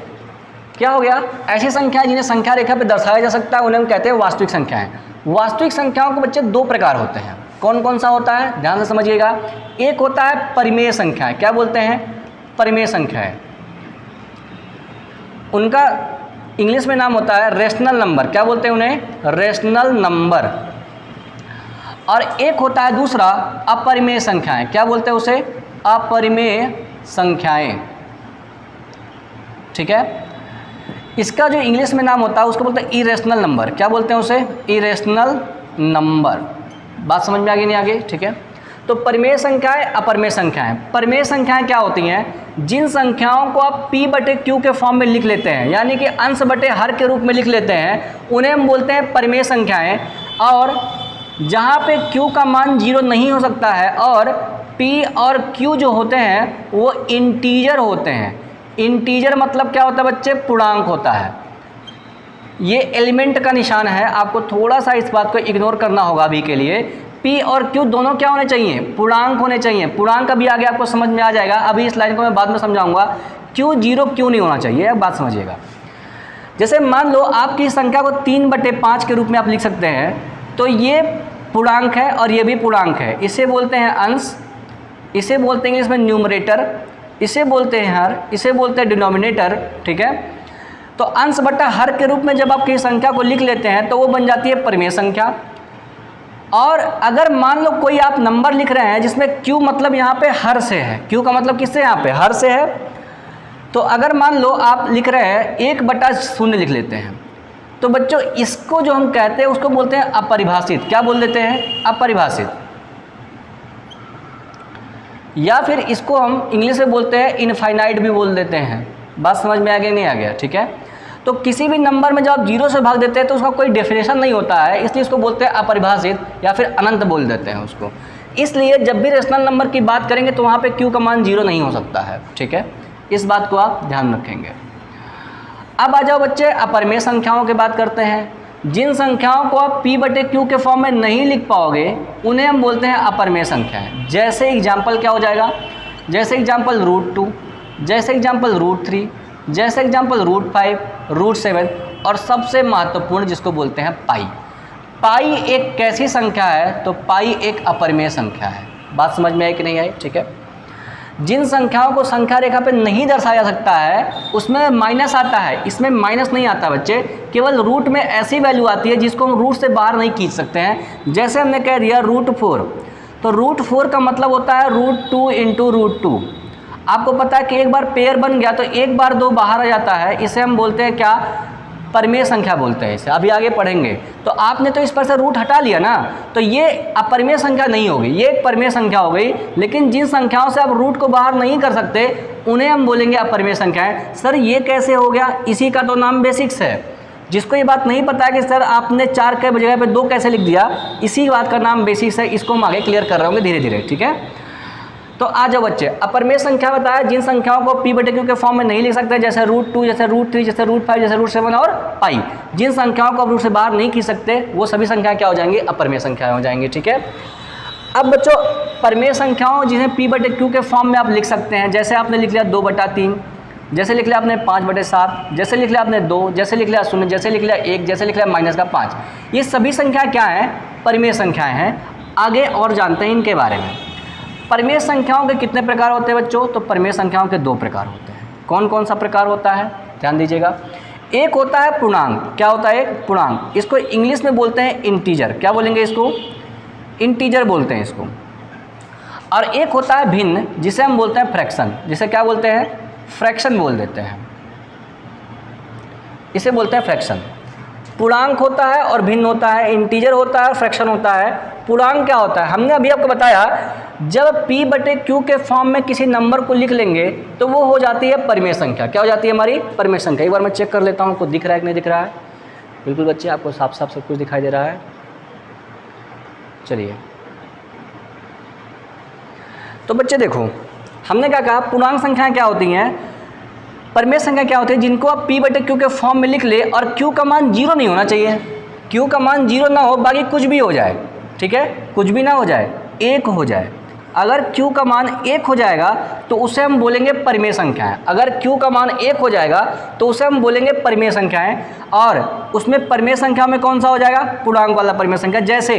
क्या हो गया, ऐसी संख्याएं जिन्हें संख्या रेखा पर दर्शाया जा सकता है उन्हें हम कहते हैं वास्तविक संख्याएं। वास्तविक संख्याओं के बच्चे 2 प्रकार होते हैं। कौन कौन सा होता है? ध्यान से समझिएगा। एक होता है परिमेय संख्याएं। क्या बोलते हैं? परिमेय संख्याएं। उनका इंग्लिश में नाम होता है रेशनल नंबर। क्या बोलते हैं उन्हें? Rational number. और एक होता है दूसरा अपरिमेय संख्याएं। क्या बोलते हैं उसे? अपरिमेय संख्याएं। ठीक है, इसका जो इंग्लिश में नाम होता है उसको बोलते हैं इरेशनल नंबर। क्या बोलते हैं उसे? Irrational number. बात समझ में आ गई नहीं आगे? ठीक है, तो परिमेय संख्याएं, अपरिमेय संख्याएं। परिमेय संख्याएं क्या होती हैं? जिन संख्याओं को आप p/q के फॉर्म में लिख लेते हैं, यानी कि अंश बटे हर के रूप में लिख लेते हैं, उन्हें हम बोलते हैं परिमेय संख्याएं। और जहाँ पे q का मान 0 नहीं हो सकता है और p और q जो होते हैं वो इंटीजर होते हैं। इंटीजर मतलब क्या होता है बच्चे? पूर्णांक होता है। ये एलिमेंट का निशान है, आपको थोड़ा सा इस बात को इग्नोर करना होगा अभी के लिए। p और q दोनों क्या होने चाहिए? पूर्णांक होने चाहिए। पूर्णांक अभी आगे आपको समझ में आ जाएगा, अभी इस लाइन को मैं बाद में समझाऊंगा। q 0 क्यों नहीं होना चाहिए, अब बात समझिएगा। जैसे मान लो आपकी संख्या को 3/5 के रूप में आप लिख सकते हैं, तो ये पूर्णांक है और ये भी पूर्णांक है। इसे बोलते हैं अंश, इसे बोलते हैं इसमें न्यूमरेटर, इसे बोलते हैं हर, इसे बोलते हैं डिनोमिनेटर। ठीक है, तो अंश बटा हर के रूप में जब आप किसी संख्या को लिख लेते हैं तो वो बन जाती है परिमेय संख्या। और अगर मान लो कोई आप नंबर लिख रहे हैं जिसमें q मतलब यहाँ पे हर से है, q का मतलब किससे? यहाँ पे हर से है। तो अगर मान लो आप लिख रहे हैं 1/0 लिख लेते हैं, तो बच्चों इसको जो हम कहते हैं उसको बोलते हैं अपरिभाषित। क्या बोल देते हैं? अपरिभाषित। या फिर इसको हम इंग्लिश में बोलते हैं इनफाइनाइट भी बोल देते हैं। बात समझ में आ गया नहीं आ गया? ठीक है, तो किसी भी नंबर में जब आप 0 से भाग देते हैं तो उसका कोई डेफिनेशन नहीं होता है, इसलिए इसको बोलते हैं अपरिभाषित या फिर अनंत बोल देते हैं उसको। इसलिए जब भी रेशनल नंबर की बात करेंगे तो वहाँ पे q का मान 0 नहीं हो सकता है। ठीक है, इस बात को आप ध्यान रखेंगे। अब आ जाओ बच्चे अपरिमेय संख्याओं की बात करते हैं। जिन संख्याओं को आप p/q के फॉर्म में नहीं लिख पाओगे उन्हें हम बोलते हैं अपरिमेय संख्याएं। जैसे एग्जाम्पल क्या हो जाएगा? जैसे एग्जाम्पल √2, जैसे एग्जाम्पल √3, जैसे एग्जाम्पल √5, √7 और सबसे महत्वपूर्ण जिसको बोलते हैं पाई। पाई एक कैसी संख्या है, तो पाई एक अपरिमेय संख्या है। बात समझ में आई कि नहीं आई? ठीक है। जिन संख्याओं को संख्या रेखा पे नहीं दर्शाया जा सकता है उसमें माइनस आता है, इसमें माइनस नहीं आता बच्चे, केवल रूट में ऐसी वैल्यू आती है जिसको हम रूट से बाहर नहीं खींच सकते हैं। जैसे हमने कह दिया √4, तो √4 का मतलब होता है √2 इंटू √2। आपको पता है कि एक बार पेयर बन गया तो एक बार 2 बाहर आ जाता है, इसे हम बोलते हैं क्या? परिमेय संख्या बोलते हैं इसे, अभी आगे पढ़ेंगे। तो आपने तो इस पर से रूट हटा लिया ना, तो ये अपरिमेय संख्या नहीं होगी, ये एक परिमेय संख्या हो गई। लेकिन जिन संख्याओं से आप रूट को बाहर नहीं कर सकते उन्हें हम बोलेंगे अपरिमेय संख्याएं। सर ये कैसे हो गया? इसी का तो नाम बेसिक्स है। जिसको ये बात नहीं पता है कि सर आपने 4 के जगह पे 2 कैसे लिख दिया, इसी बात का नाम बेसिक्स है। इसको हम आगे क्लियर कर रहे होंगे धीरे धीरे, ठीक है। तो आ जाओ बच्चे, अपरिमेय संख्या बताया जिन संख्याओं को p/q के फॉर्म में नहीं लिख सकते, जैसे √2, जैसे √3, जैसे √5, जैसे √7 और पाई। जिन संख्याओं को आप रूट से बाहर नहीं खींच सकते वो सभी संख्याएं क्या हो जाएंगी? अपरिमेय संख्याएं हो जाएंगी, ठीक है। अब बच्चों परिमेय संख्याओं जिन्हें p/q के फॉर्म में आप लिख सकते हैं, जैसे आपने लिख लिया 2/3, जैसे लिख लिया आपने 5/7, जैसे लिख लिया आपने 2, जैसे लिख लिया 0, जैसे लिख लिया 1, जैसे लिख लिया -5। ये सभी संख्या क्या हैं? परिमेय संख्याएं हैं। आगे और जानते हैं इनके बारे में। परिमेय संख्याओं के कितने प्रकार होते हैं बच्चों? तो परिमेय संख्याओं के 2 प्रकार होते हैं। कौन कौन सा प्रकार होता है? ध्यान दीजिएगा। एक होता है पूर्णांक। क्या होता है? एक पूर्णांक। इसको इंग्लिश में बोलते हैं इंटीजर। क्या बोलेंगे इसको? इंटीजर बोलते हैं इसको। और एक होता है भिन्न, जिसे हम बोलते हैं फ्रैक्शन। जिसे क्या बोलते हैं? फ्रैक्शन बोल देते हैं, इसे बोलते हैं फ्रैक्शन। पूर्णांक होता है और भिन्न होता है, इंटीजर होता है और फ्रैक्शन होता है। पूर्णांक क्या होता है? हमने अभी आपको बताया, जब p/q के फॉर्म में किसी नंबर को लिख लेंगे तो वो हो जाती है परिमेय संख्या। क्या हो जाती है हमारी? परिमेय संख्या। एक बार मैं चेक कर लेता हूँ आपको दिख रहा है कि नहीं दिख रहा है। बिल्कुल बच्चे, आपको साफ साफ सब कुछ दिखाई दे रहा है। चलिए, तो बच्चे देखो, हमने क्या कहा? पूर्णांक संख्याएं क्या होती हैं? परिमेय संख्या क्या होती है? जिनको आप p/q के फॉर्म में लिख ले और q का मान 0 नहीं होना चाहिए। q का मान 0 ना हो, बाकी कुछ भी हो जाए, ठीक है, कुछ भी ना हो जाए, 1 हो जाए। अगर q का मान 1 हो जाएगा तो उसे हम बोलेंगे परिमेय संख्याएं। अगर q का मान 1 हो जाएगा तो उसे हम बोलेंगे परिमेय संख्याएं। और उसमें परिमेय संख्या में कौन सा हो जाएगा? पूर्णांक वाला परिमेय संख्या। जैसे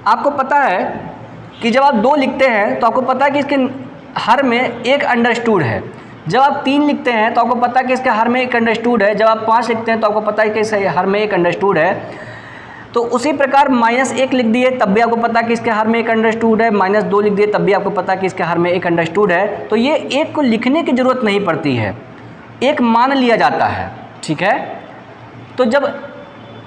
आपको पता है कि जब आप 2 लिखते हैं तो आपको पता है कि इसके हर में एक अंडरस्टूड है। जब आप 3 लिखते हैं तो आपको पता है कि इसके हर में एक अंडरस्टूड है। जब आप 5 लिखते हैं तो आपको पता है कि इसके हर में एक अंडरस्टूड है। तो उसी प्रकार -1 लिख दिए तब भी आपको पता है कि इसके हर में एक अंडरस्टूड है। -2 लिख दिए तब भी आपको पता है कि इसके हर में एक अंडरस्टूड है। तो ये एक को लिखने की ज़रूरत नहीं पड़ती है, एक मान लिया जाता है, ठीक है। तो जब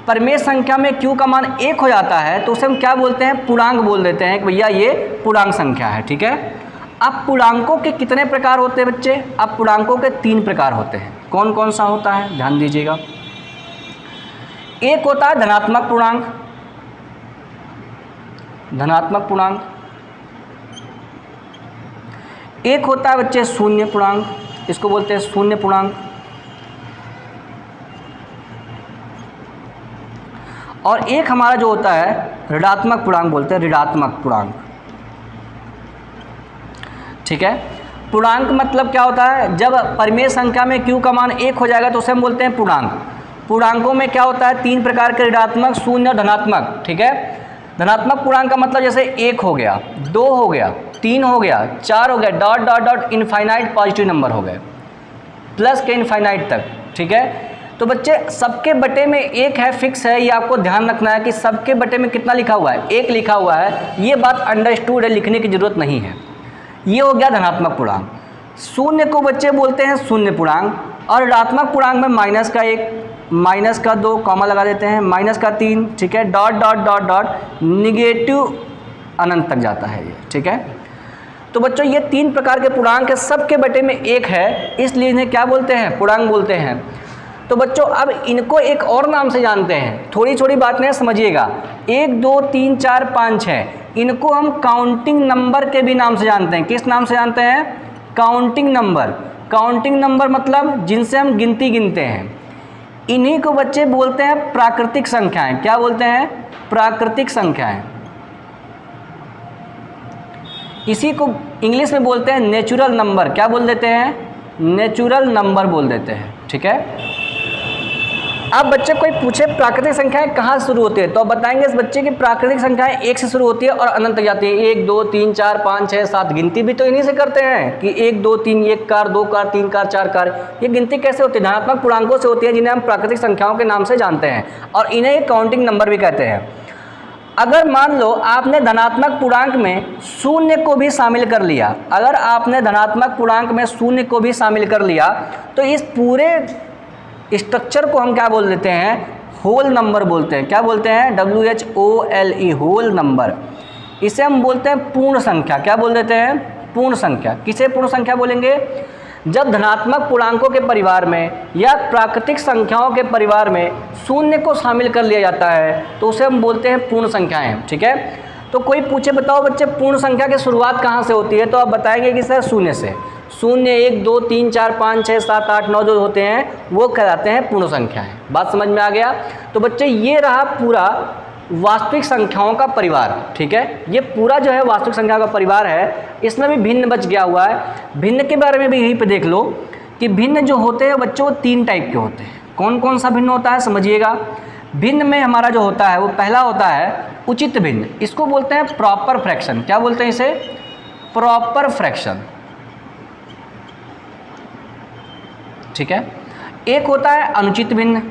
परिमेय संख्या में q का मान 1 हो जाता है तो उसे हम क्या बोलते हैं? पूर्णांक बोल देते हैं कि भैया ये पूर्णांक संख्या है, ठीक है। अब पूर्णांकों के कितने प्रकार होते हैं बच्चे? अब पूर्णांकों के 3 प्रकार होते हैं। कौन कौन सा होता है? ध्यान दीजिएगा। एक होता है धनात्मक पूर्णांक। धनात्मक पूर्णांक। एक होता है बच्चे शून्य पूर्णांक, इसको बोलते हैं शून्य पूर्णांक। और एक हमारा जो होता है ऋणात्मक पूर्णांक, बोलते हैं ऋणात्मक पूर्णांक, ठीक है। पूर्णांक मतलब क्या होता है? जब परिमेय संख्या में q का मान 1 हो जाएगा तो उसे हम बोलते हैं पूर्णांक। पूर्णांकों में क्या होता है? 3 प्रकार के, ऋणात्मक, शून्य और धनात्मक, ठीक है। धनात्मक पूर्णांक का मतलब जैसे 1 हो गया, 2 हो गया, 3 हो गया, 4 हो गया, dot dot dot infinite positive number हो गए, प्लस के इनफाइनाइट तक, ठीक है। तो बच्चे सबके बटे में 1 है, फिक्स है, ये आपको ध्यान रखना है कि सबके बटे में कितना लिखा हुआ है? 1 लिखा हुआ है। ये बात अंडरस्टूड है, लिखने की जरूरत नहीं है। ये हो गया धनात्मक पूर्णांक। शून्य को बच्चे बोलते हैं शून्य पूर्णांक। और ऋणात्मक पूर्णांक में -1, -2 कॉमा लगा देते हैं, -3, ठीक है, dot dot dot dot negative अनंत तक जाता है ये, ठीक है। तो बच्चों ये 3 प्रकार के पूर्णांक है, सबके बटे में 1 है, इसलिए इन्हें क्या बोलते हैं? पूर्णांक बोलते हैं। तो बच्चों अब इनको एक और नाम से जानते हैं, थोड़ी थोड़ी बातें समझिएगा। 1, 2, 3, 4, 5, 6 इनको हम काउंटिंग नंबर के भी नाम से जानते हैं। किस नाम से जानते हैं? Counting number. काउंटिंग नंबर मतलब जिनसे हम गिनती गिनते हैं। इन्हीं को बच्चे बोलते हैं प्राकृतिक संख्याएं। क्या बोलते हैं? प्राकृतिक संख्याएं। इसी को इंग्लिश में बोलते हैं नेचुरल नंबर। क्या बोल देते हैं? नेचुरल नंबर बोल देते हैं, ठीक है। अब बच्चे कोई पूछे प्राकृतिक संख्याएं कहाँ से शुरू होती है, तो आप बताएंगे इस बच्चे की प्राकृतिक संख्याएं 1 से शुरू होती है और अनंत तक जाती है। 1 2 3 4 5 6 7 गिनती भी तो इन्हीं से करते हैं कि 1 2 3 1 कार 2 कार 3 कार 4 कार। ये गिनती कैसे होती है? धनात्मक पूर्णांकों से होती है, जिन्हें हम प्राकृतिक संख्याओं के नाम से जानते हैं और इन्हें काउंटिंग नंबर भी कहते हैं। अगर मान लो आपने धनात्मक पूर्णांक में शून्य को भी शामिल कर लिया, अगर आपने धनात्मक पूर्णांक में शून्य को भी शामिल कर लिया तो इस पूरे स्ट्रक्चर को हम क्या बोल देते हैं? होल नंबर बोलते हैं। क्या बोलते हैं? WHOLE, whole number. इसे हम बोलते हैं पूर्ण संख्या। क्या बोल देते हैं? पूर्ण संख्या। किसे पूर्ण संख्या बोलेंगे? जब धनात्मक पूर्णांकों के परिवार में या प्राकृतिक संख्याओं के परिवार में शून्य को शामिल कर लिया जाता है तो उसे हम बोलते हैं पूर्ण संख्याएं। ठीक है, तो कोई पूछे बताओ बच्चे पूर्ण संख्या की शुरुआत कहाँ से होती है, तो आप बताएंगे कि सर शून्य से। शून्य 1 2 3 4 5 6 7 8 9 जो होते हैं वो कहलाते हैं पूर्ण संख्याएं। बात समझ में आ गया? तो बच्चे ये रहा पूरा वास्तविक संख्याओं का परिवार। ठीक है, ये पूरा जो है वास्तविक संख्या का परिवार है। इसमें भी भिन्न बच गया हुआ है। भिन्न के बारे में भी यहीं पे देख लो कि भिन्न जो होते हैं बच्चों 3 टाइप के होते हैं। कौन कौन सा भिन्न होता है समझिएगा। भिन्न में हमारा जो होता है वो पहला होता है उचित भिन्न। इसको बोलते हैं प्रॉपर फ्रैक्शन। क्या बोलते हैं इसे? Proper fraction. ठीक है, एक होता है अनुचित भिन्न,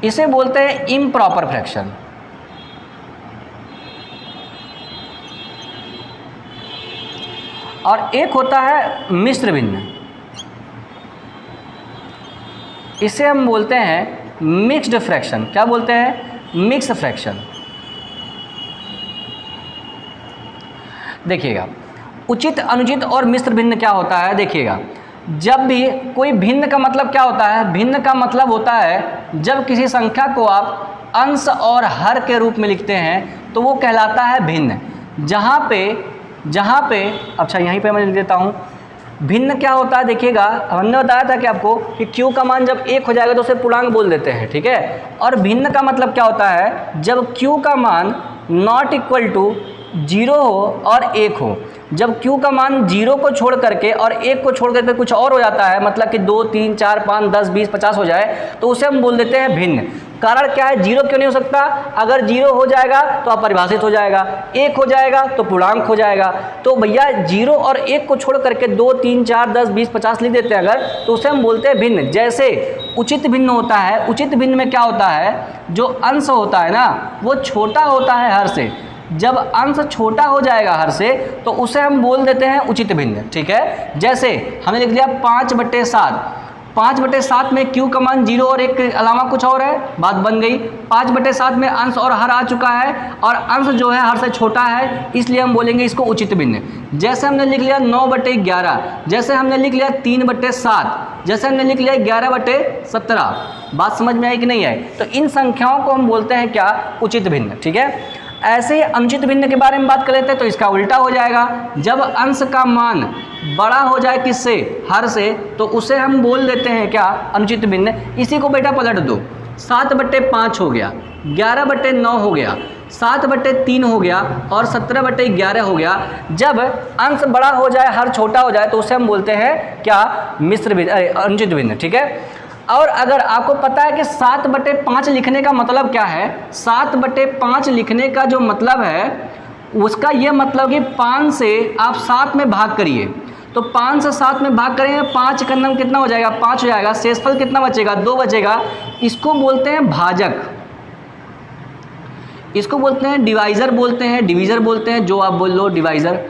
इसे बोलते हैं इम्प्रॉपर फ्रैक्शन। और एक होता है मिश्र भिन्न, इसे हम बोलते हैं मिक्स्ड फ्रैक्शन। क्या बोलते हैं? Mix fraction. देखिएगा उचित, अनुचित और मिश्र भिन्न क्या होता है। देखिएगा जब भी कोई भिन्न का मतलब क्या होता है? भिन्न का मतलब होता है जब किसी संख्या को आप अंश और हर के रूप में लिखते हैं तो वो कहलाता है भिन्न। जहाँ पे अच्छा यहीं पे मैं लिख देता हूँ। भिन्न क्या होता है? देखिएगा हमने बताया था कि आपको कि q का मान जब 1 हो जाएगा तो उसे पूर्णांक बोल देते हैं। ठीक है, और भिन्न का मतलब क्या होता है? जब q का मान नॉट इक्वल टू 0 हो और 1 हो। जब q का मान 0 को छोड़ करके और 1 को छोड़ करके कुछ और हो जाता है, मतलब कि 2 3 4 5 10 20 50 हो जाए तो उसे हम बोल देते हैं भिन्न। कारण क्या है? 0 क्यों नहीं हो सकता? अगर 0 हो जाएगा तो अपरिभाषित हो जाएगा, 1 हो जाएगा तो पूर्णांक हो जाएगा। तो भैया 0 और 1 को छोड़ करके 2 3 4 10 20 50 लिख देते हैं अगर, तो उसे हम बोलते हैं भिन्न। जैसे उचित भिन्न होता है। उचित भिन्न में क्या होता है? जो अंश होता है ना वो छोटा होता है हर से। जब अंश छोटा हो जाएगा हर से तो उसे हम बोल देते हैं उचित भिन्न। ठीक है, जैसे हमने लिख लिया 5/7। 5/7 में q का मान 0 और 1 के अलावा कुछ और है, बात बन गई। 5/7 में अंश और हर आ चुका है और अंश जो है हर से छोटा है, इसलिए हम बोलेंगे इसको उचित भिन्न। जैसे हमने लिख लिया 9/11, जैसे हमने लिख लिया 3/7, जैसे हमने लिख लिया 11/17। बात समझ में आई कि नहीं आई? तो इन संख्याओं को हम बोलते हैं क्या? उचित भिन्न। ठीक है, ऐसे ही अनुचित भिन्न के बारे में बात कर लेते हैं तो इसका उल्टा हो जाएगा। जब अंश का मान बड़ा हो जाए किससे? हर से, तो उसे हम बोल देते हैं क्या? अनुचित भिन्न। इसी को बेटा पलट दो। 7/5 हो गया, 11/9 हो गया, 7/3 हो गया और 17/11 हो गया। जब अंश बड़ा हो जाए हर छोटा हो जाए तो उसे हम बोलते हैं क्या? मिश्र भिन्न, अनुचित भिन्न। ठीक है, और अगर आपको पता है कि 7/5 लिखने का मतलब क्या है? 7/5 लिखने का जो मतलब है उसका ये मतलब कि 5 से आप 7 में भाग करिए, तो 5 से 7 में भाग करेंगे 5 का नंबर कितना हो जाएगा? 5 हो जाएगा। शेषफल कितना बचेगा? 2 बचेगा। इसको बोलते हैं भाजक, इसको बोलते हैं डिवाइज़र, बोलते हैं डिवीज़र, बोलते हैं जो आप बोल लो डिवाइज़र।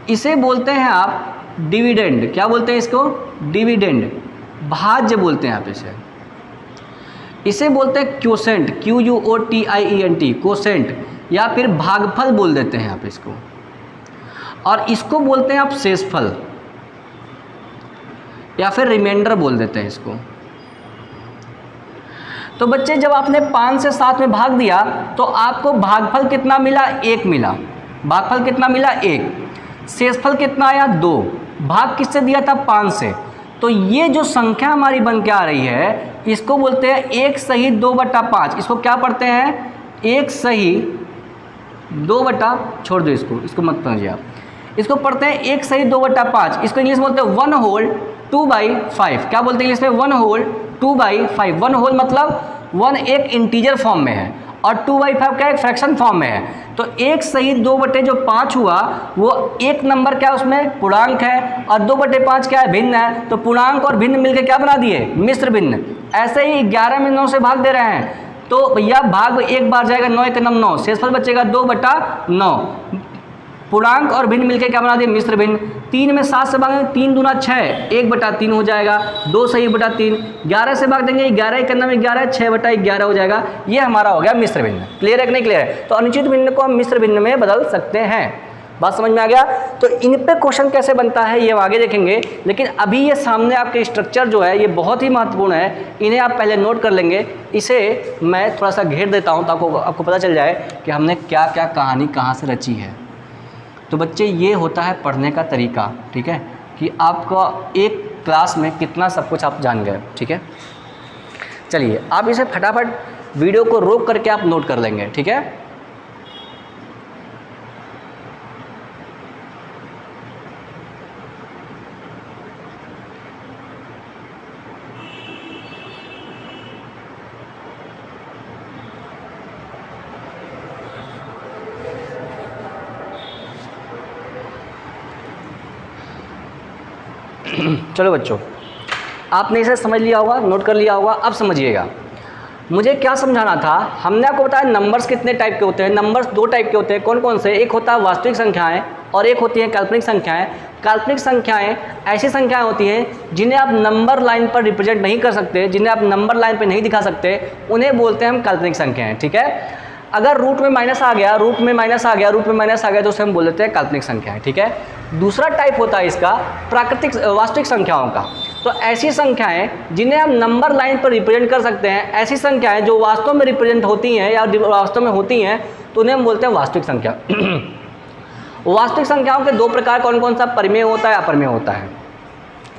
इसे बोलते हैं आप डिविडेंड। क्या बोलते हैं इसको? डिविडेंड, भाज्य बोलते हैं आप इसे। इसे बोलते हैं क्वोशेंट, QUOTIENT, क्वोशेंट, या फिर भागफल बोल देते हैं आप इसको। और इसको बोलते हैं आप शेषफल या फिर रिमाइंडर बोल देते हैं इसको। तो बच्चे जब आपने 5 से 7 में भाग दिया तो आपको भागफल कितना मिला? 1 मिला। भागफल कितना मिला? 1। शेषफल कितना आया? 2। भाग किससे दिया था? 5 से। तो ये जो संख्या हमारी बन के आ रही है इसको बोलते हैं 1 सही 2/5। इसको क्या पढ़ते हैं? 1 सही 2 छोड़ दो, इसको मत समझिए आप। इसको पढ़ते हैं 1 सही 2/5। इसको इंग्लिश में बोलते हैं 1 होल 2/5, क्या बोलते हैं इसमें 1 होल 2/5। 1 होल मतलब 1 एक इंटीजर फॉर्म में है और 2/5 क्या एक फ्रैक्शन फॉर्म में है। तो 1 सही 2/5 हुआ वो एक नंबर क्या उसमें पूर्णांक है और 2/5 क्या है भिन्न है। तो पूर्णांक और भिन्न मिलकर क्या बना दिए मिश्र भिन्न। ऐसे ही 11 में 9 से भाग दे रहे हैं तो भैया भाग एक बार जाएगा 9 × 9 9, शेषफल बचेगा 2/9। पूर्णांक और भिन्न मिलकर क्या बना दिए मिश्र भिन्न। 3 में 7 से भागेंगे 3 दूना 6, 1/3 हो जाएगा, 2 सही 1/3। 11 से भाग देंगे 11 × 9 11, 6/11 हो जाएगा। ये हमारा हो गया मिश्र भिन्न। क्लियर है कि नहीं क्लियर है। तो अनुचित भिन्न को हम मिश्र भिन्न में बदल सकते हैं। बात समझ में आ गया। तो इन पे क्वेश्चन कैसे बनता है ये आगे देखेंगे, लेकिन अभी ये सामने आपके स्ट्रक्चर जो है ये बहुत ही महत्वपूर्ण है, इन्हें आप पहले नोट कर लेंगे। इसे मैं थोड़ा सा घेर देता हूँ ताकि आपको पता चल जाए कि हमने क्या क्या कहानी कहाँ से रची है। तो बच्चे ये होता है पढ़ने का तरीका, ठीक है, कि आपका एक क्लास में कितना सब कुछ आप जान गए। ठीक है, चलिए आप इसे फटाफट वीडियो को रोक करके आप नोट कर लेंगे। ठीक है, चलो बच्चों, आपने इसे समझ लिया होगा, नोट कर लिया होगा। अब समझिएगा मुझे क्या समझाना था। हमने आपको बताया नंबर्स कितने टाइप के होते हैं। नंबर्स 2 टाइप के होते हैं। कौन कौन से? एक होता है वास्तविक संख्याएं और एक होती हैं काल्पनिक संख्याएं। काल्पनिक संख्याएं ऐसी संख्याएं होती हैं जिन्हें आप नंबर लाइन पर रिप्रेजेंट नहीं कर सकते, जिन्हें आप नंबर लाइन पर नहीं दिखा सकते, उन्हें बोलते हैं हम काल्पनिक संख्याएं। ठीक है, अगर रूट में माइनस आ गया, रूट में माइनस आ गया, रूट में माइनस आ गया तो उसे हम बोल देते हैं काल्पनिक संख्याएं। ठीक है, दूसरा टाइप होता है इसका प्राकृतिक वास्तविक संख्याओं का। तो ऐसी संख्याएं जिन्हें हम नंबर लाइन पर रिप्रेजेंट कर सकते हैं, ऐसी संख्याएं जो वास्तव में रिप्रेजेंट होती हैं या वास्तव में होती हैं, तो उन्हें हम बोलते हैं वास्तविक संख्या। वास्तविक संख्याओं के 2 प्रकार कौन कौन सा? परिमेय होता है, अपरिमेय होता है।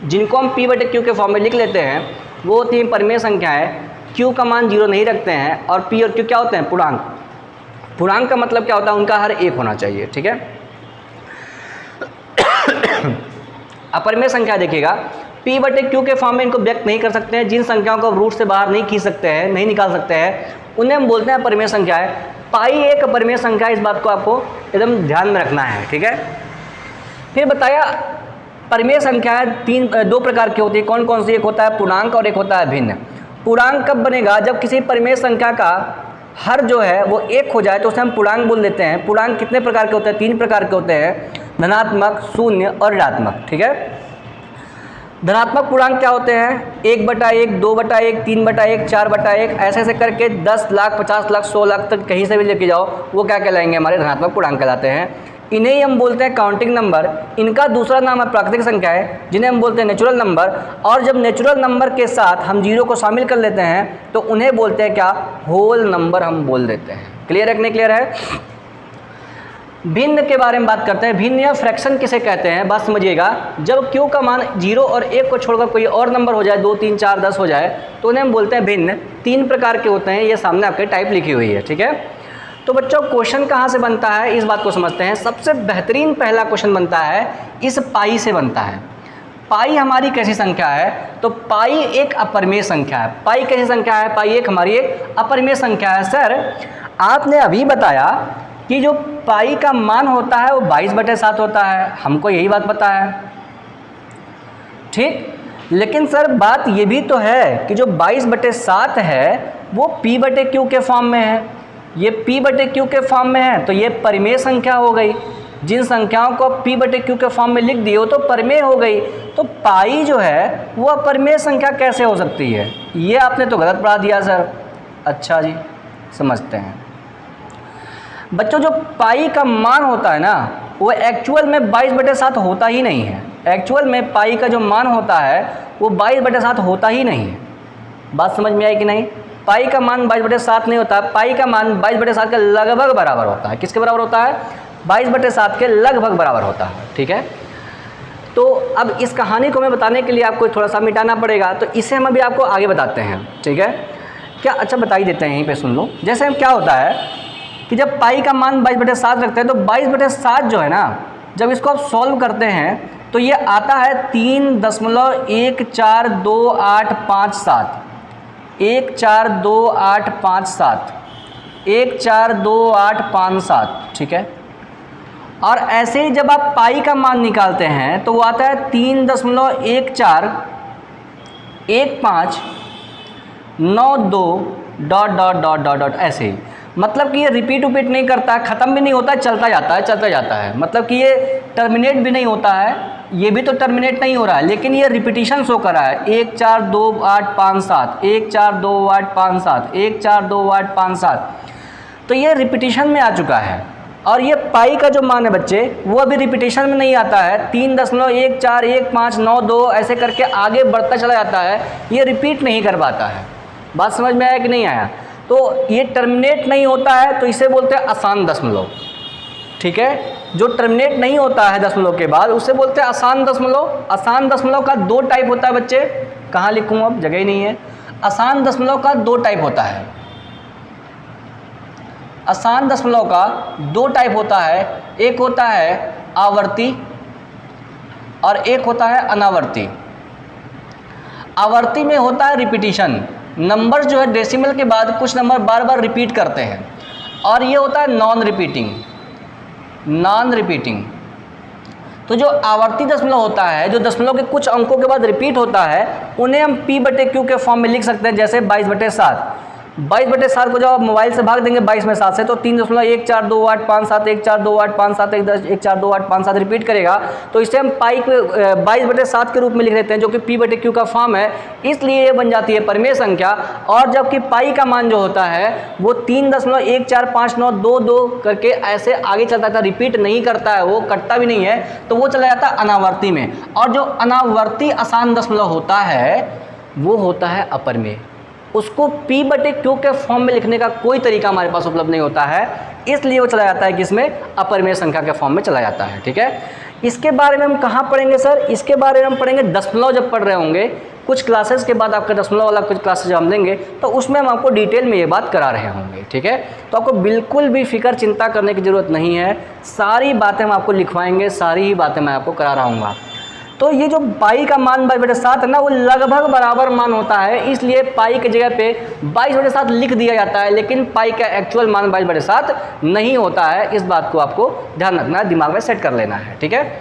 जिनको हम P/Q के फॉर्म में लिख लेते हैं वो होती हैं परिमेय संख्याएं। Q का मान 0 नहीं रखते हैं और P और Q क्या होते हैं? पूर्णांक। पूर्णांक का मतलब क्या होता है? उनका हर एक होना चाहिए। ठीक है, अपरिमेय संख्या देखिएगा P/Q के फॉर्म में इनको व्यक्त नहीं कर सकते हैं। जिन संख्याओं को रूट से बाहर नहीं खींच सकते हैं, नहीं निकाल सकते हैं, उन्हें हम बोलते हैं अपरिमेय संख्याएं। पाई एक अपरिमेय संख्या, इस बात को आपको एकदम ध्यान में रखना है। ठीक है, फिर बताया परिमेय संख्याएं 2 प्रकार की होती है। कौन कौन सी? एक होता है पूर्णांक और एक होता है भिन्न। पूर्णांक कब बनेगा? जब किसी परिमेय संख्या का हर जो है वो 1 हो जाए तो उसे हम पूर्णांक बोल देते हैं। पूर्णांक कितने प्रकार के होते हैं? 3 प्रकार के होते हैं, धनात्मक, शून्य और ऋणात्मक। ठीक है, धनात्मक पूर्णांक क्या होते हैं? 1/1, 2/1, 3/1, 4/1, ऐसे ऐसे करके 10 लाख, 50 लाख, 100 लाख तक कहीं से भी लेके जाओ, वो क्या कहलाएंगे? हमारे धनात्मक पूर्णांक कहलाते हैं। इन्हें ही हम बोलते हैं काउंटिंग नंबर। इनका दूसरा नाम है प्राकृतिक संख्या है, जिन्हें हम बोलते हैं नेचुरल नंबर। और जब नेचुरल नंबर के साथ हम 0 को शामिल कर लेते हैं तो उन्हें बोलते हैं क्या? होल नंबर हम बोल देते हैं। क्लियर है कि नहीं क्लियर है? भिन्न के बारे में बात करते हैं। भिन्न या फ्रैक्शन किसे कहते हैं? बात समझिएगा, जब Q का मान 0 और 1 को छोड़कर कोई और नंबर हो जाए, 2, 3, 4, 10 हो जाए, तो उन्हें हम बोलते हैं भिन्न। 3 प्रकार के होते हैं, ये सामने आपके टाइप लिखी हुई है। ठीक है, तो बच्चों क्वेश्चन कहाँ से बनता है इस बात को समझते हैं। सबसे बेहतरीन पहला क्वेश्चन बनता है इस पाई से बनता है। पाई हमारी कैसी संख्या है? तो पाई एक अपरिमेय संख्या है। पाई कैसी संख्या है? पाई एक हमारी एक अपरिमेय संख्या है। सर आपने अभी बताया कि जो पाई का मान होता है वो 22/7 होता है, हमको यही बात पता है। ठीक, लेकिन सर बात ये भी तो है कि जो 22/7 है वो P/Q के फॉर्म में है। ये P/Q के फॉर्म में है तो ये परिमेय संख्या हो गई। जिन संख्याओं को P/Q के फॉर्म में लिख दिए हो तो परिमेय हो गई। तो पाई जो है वो अपरिमेय संख्या कैसे हो सकती है? ये आपने तो गलत पढ़ा दिया सर। अच्छा जी, समझते हैं बच्चों। जो पाई का मान होता है ना वो एक्चुअल में 22/7 होता ही नहीं है। एक्चुअल में पाई का जो मान होता है वो 22/7 होता ही नहीं है। बात समझ में आई कि नहीं? पाई का मान 22/7 नहीं होता। पाई का मान 22/7 के लगभग बराबर होता है। किसके बराबर होता है? 22/7 के लगभग बराबर होता है। ठीक है, तो अब इस कहानी को मैं बताने के लिए आपको थोड़ा सा मिटाना पड़ेगा, तो इसे हम अभी आपको आगे बताते हैं। ठीक है, क्या? अच्छा बता ही देते हैं, यहीं पे सुन लो। जैसे हम क्या होता है कि जब पाई का मान 22/7 रखते हैं तो 22/7 जो है ना, जब इसको आप सॉल्व करते हैं तो ये आता है 3.142857, 142857, 142857, ठीक है। और ऐसे ही जब आप पाई का मान निकालते हैं तो वो आता है 3.141592 ... ऐसे ही। मतलब कि ये रिपीट नहीं करता है, ख़त्म भी नहीं होता है, चलता जाता है। मतलब कि ये टर्मिनेट भी नहीं होता है, ये भी तो टर्मिनेट नहीं हो रहा है, लेकिन ये रिपीटिशन शो कर रहा है 142857, 142857, 142857। तो ये रिपीटिशन में आ चुका है। और ये पाई का जो मान है बच्चे, वो अभी रिपीटिशन में नहीं आता है, 3.141592 ऐसे करके आगे बढ़ता चला जाता है, ये रिपीट नहीं कर पाता है। बात समझ में आया कि नहीं आया? तो ये टर्मिनेट नहीं होता है, तो इसे बोलते हैं आसान दशमलव, ठीक है। जो टर्मिनेट नहीं होता है दशमलव के बाद, उसे बोलते हैं आसान दशमलव। आसान दशमलव का 2 टाइप होता है बच्चे, कहाँ लिखूँ अब, जगह ही नहीं है। आसान दशमलव का 2 टाइप होता है। आसान दशमलव का 2 टाइप होता है, एक होता है आवर्ती और एक होता है अनावर्ती। आवर्ती में होता है रिपीटिशन, नंबर जो है डेसिमल के बाद कुछ नंबर बार बार रिपीट करते हैं, और ये होता है नॉन रिपीटिंग। तो जो आवर्ती दशमलव होता है, जो दशमलव के कुछ अंकों के बाद रिपीट होता है, उन्हें हम P/Q के फॉर्म में लिख सकते हैं, जैसे 22/7। 22/7 को जब आप मोबाइल से भाग देंगे 22 में 7 से, तो 3.142857, 142857, 142857 रिपीट करेगा। तो इसे हम पाई 22/7 के रूप में लिख देते हैं, जो कि P/Q का फॉर्म है, इसलिए ये बन जाती है परिमेय संख्या। और जबकि पाई का मान जो होता है वो 3.145922 करके ऐसे आगे चलता था, रिपीट नहीं करता है, वो कटता भी नहीं है, तो वो चला जाता है अनावर्ती में। और जो अनावर्ती आसान दशमलव होता है वो होता है अपरिमेय। उसको P/Q के फॉर्म में लिखने का कोई तरीका हमारे पास उपलब्ध नहीं होता है, इसलिए वो चला जाता है किसमें, अपरिमेय संख्या के फॉर्म में चला जाता है, ठीक है। इसके बारे में हम कहाँ पढ़ेंगे सर? इसके बारे में हम पढ़ेंगे दशमलव जब पढ़ रहे होंगे, कुछ क्लासेस के बाद आपका दशमलव वाला कुछ क्लासेस जब हम लेंगे, तो उसमें हम आपको डिटेल में ये बात करा रहे होंगे, ठीक है। तो आपको बिल्कुल भी फिक्र चिंता करने की ज़रूरत नहीं है, सारी बातें हम आपको लिखवाएंगे, सारी ही बातें मैं आपको करा रहा हूँ। तो ये जो पाई का मान 22/7 है ना, वो लगभग बराबर मान होता है, इसलिए पाई की जगह पे 22/7 लिख दिया जाता है, लेकिन पाई का एक्चुअल मान 22/7 नहीं होता है। इस बात को आपको ध्यान रखना है, दिमाग में सेट कर लेना है, ठीक है।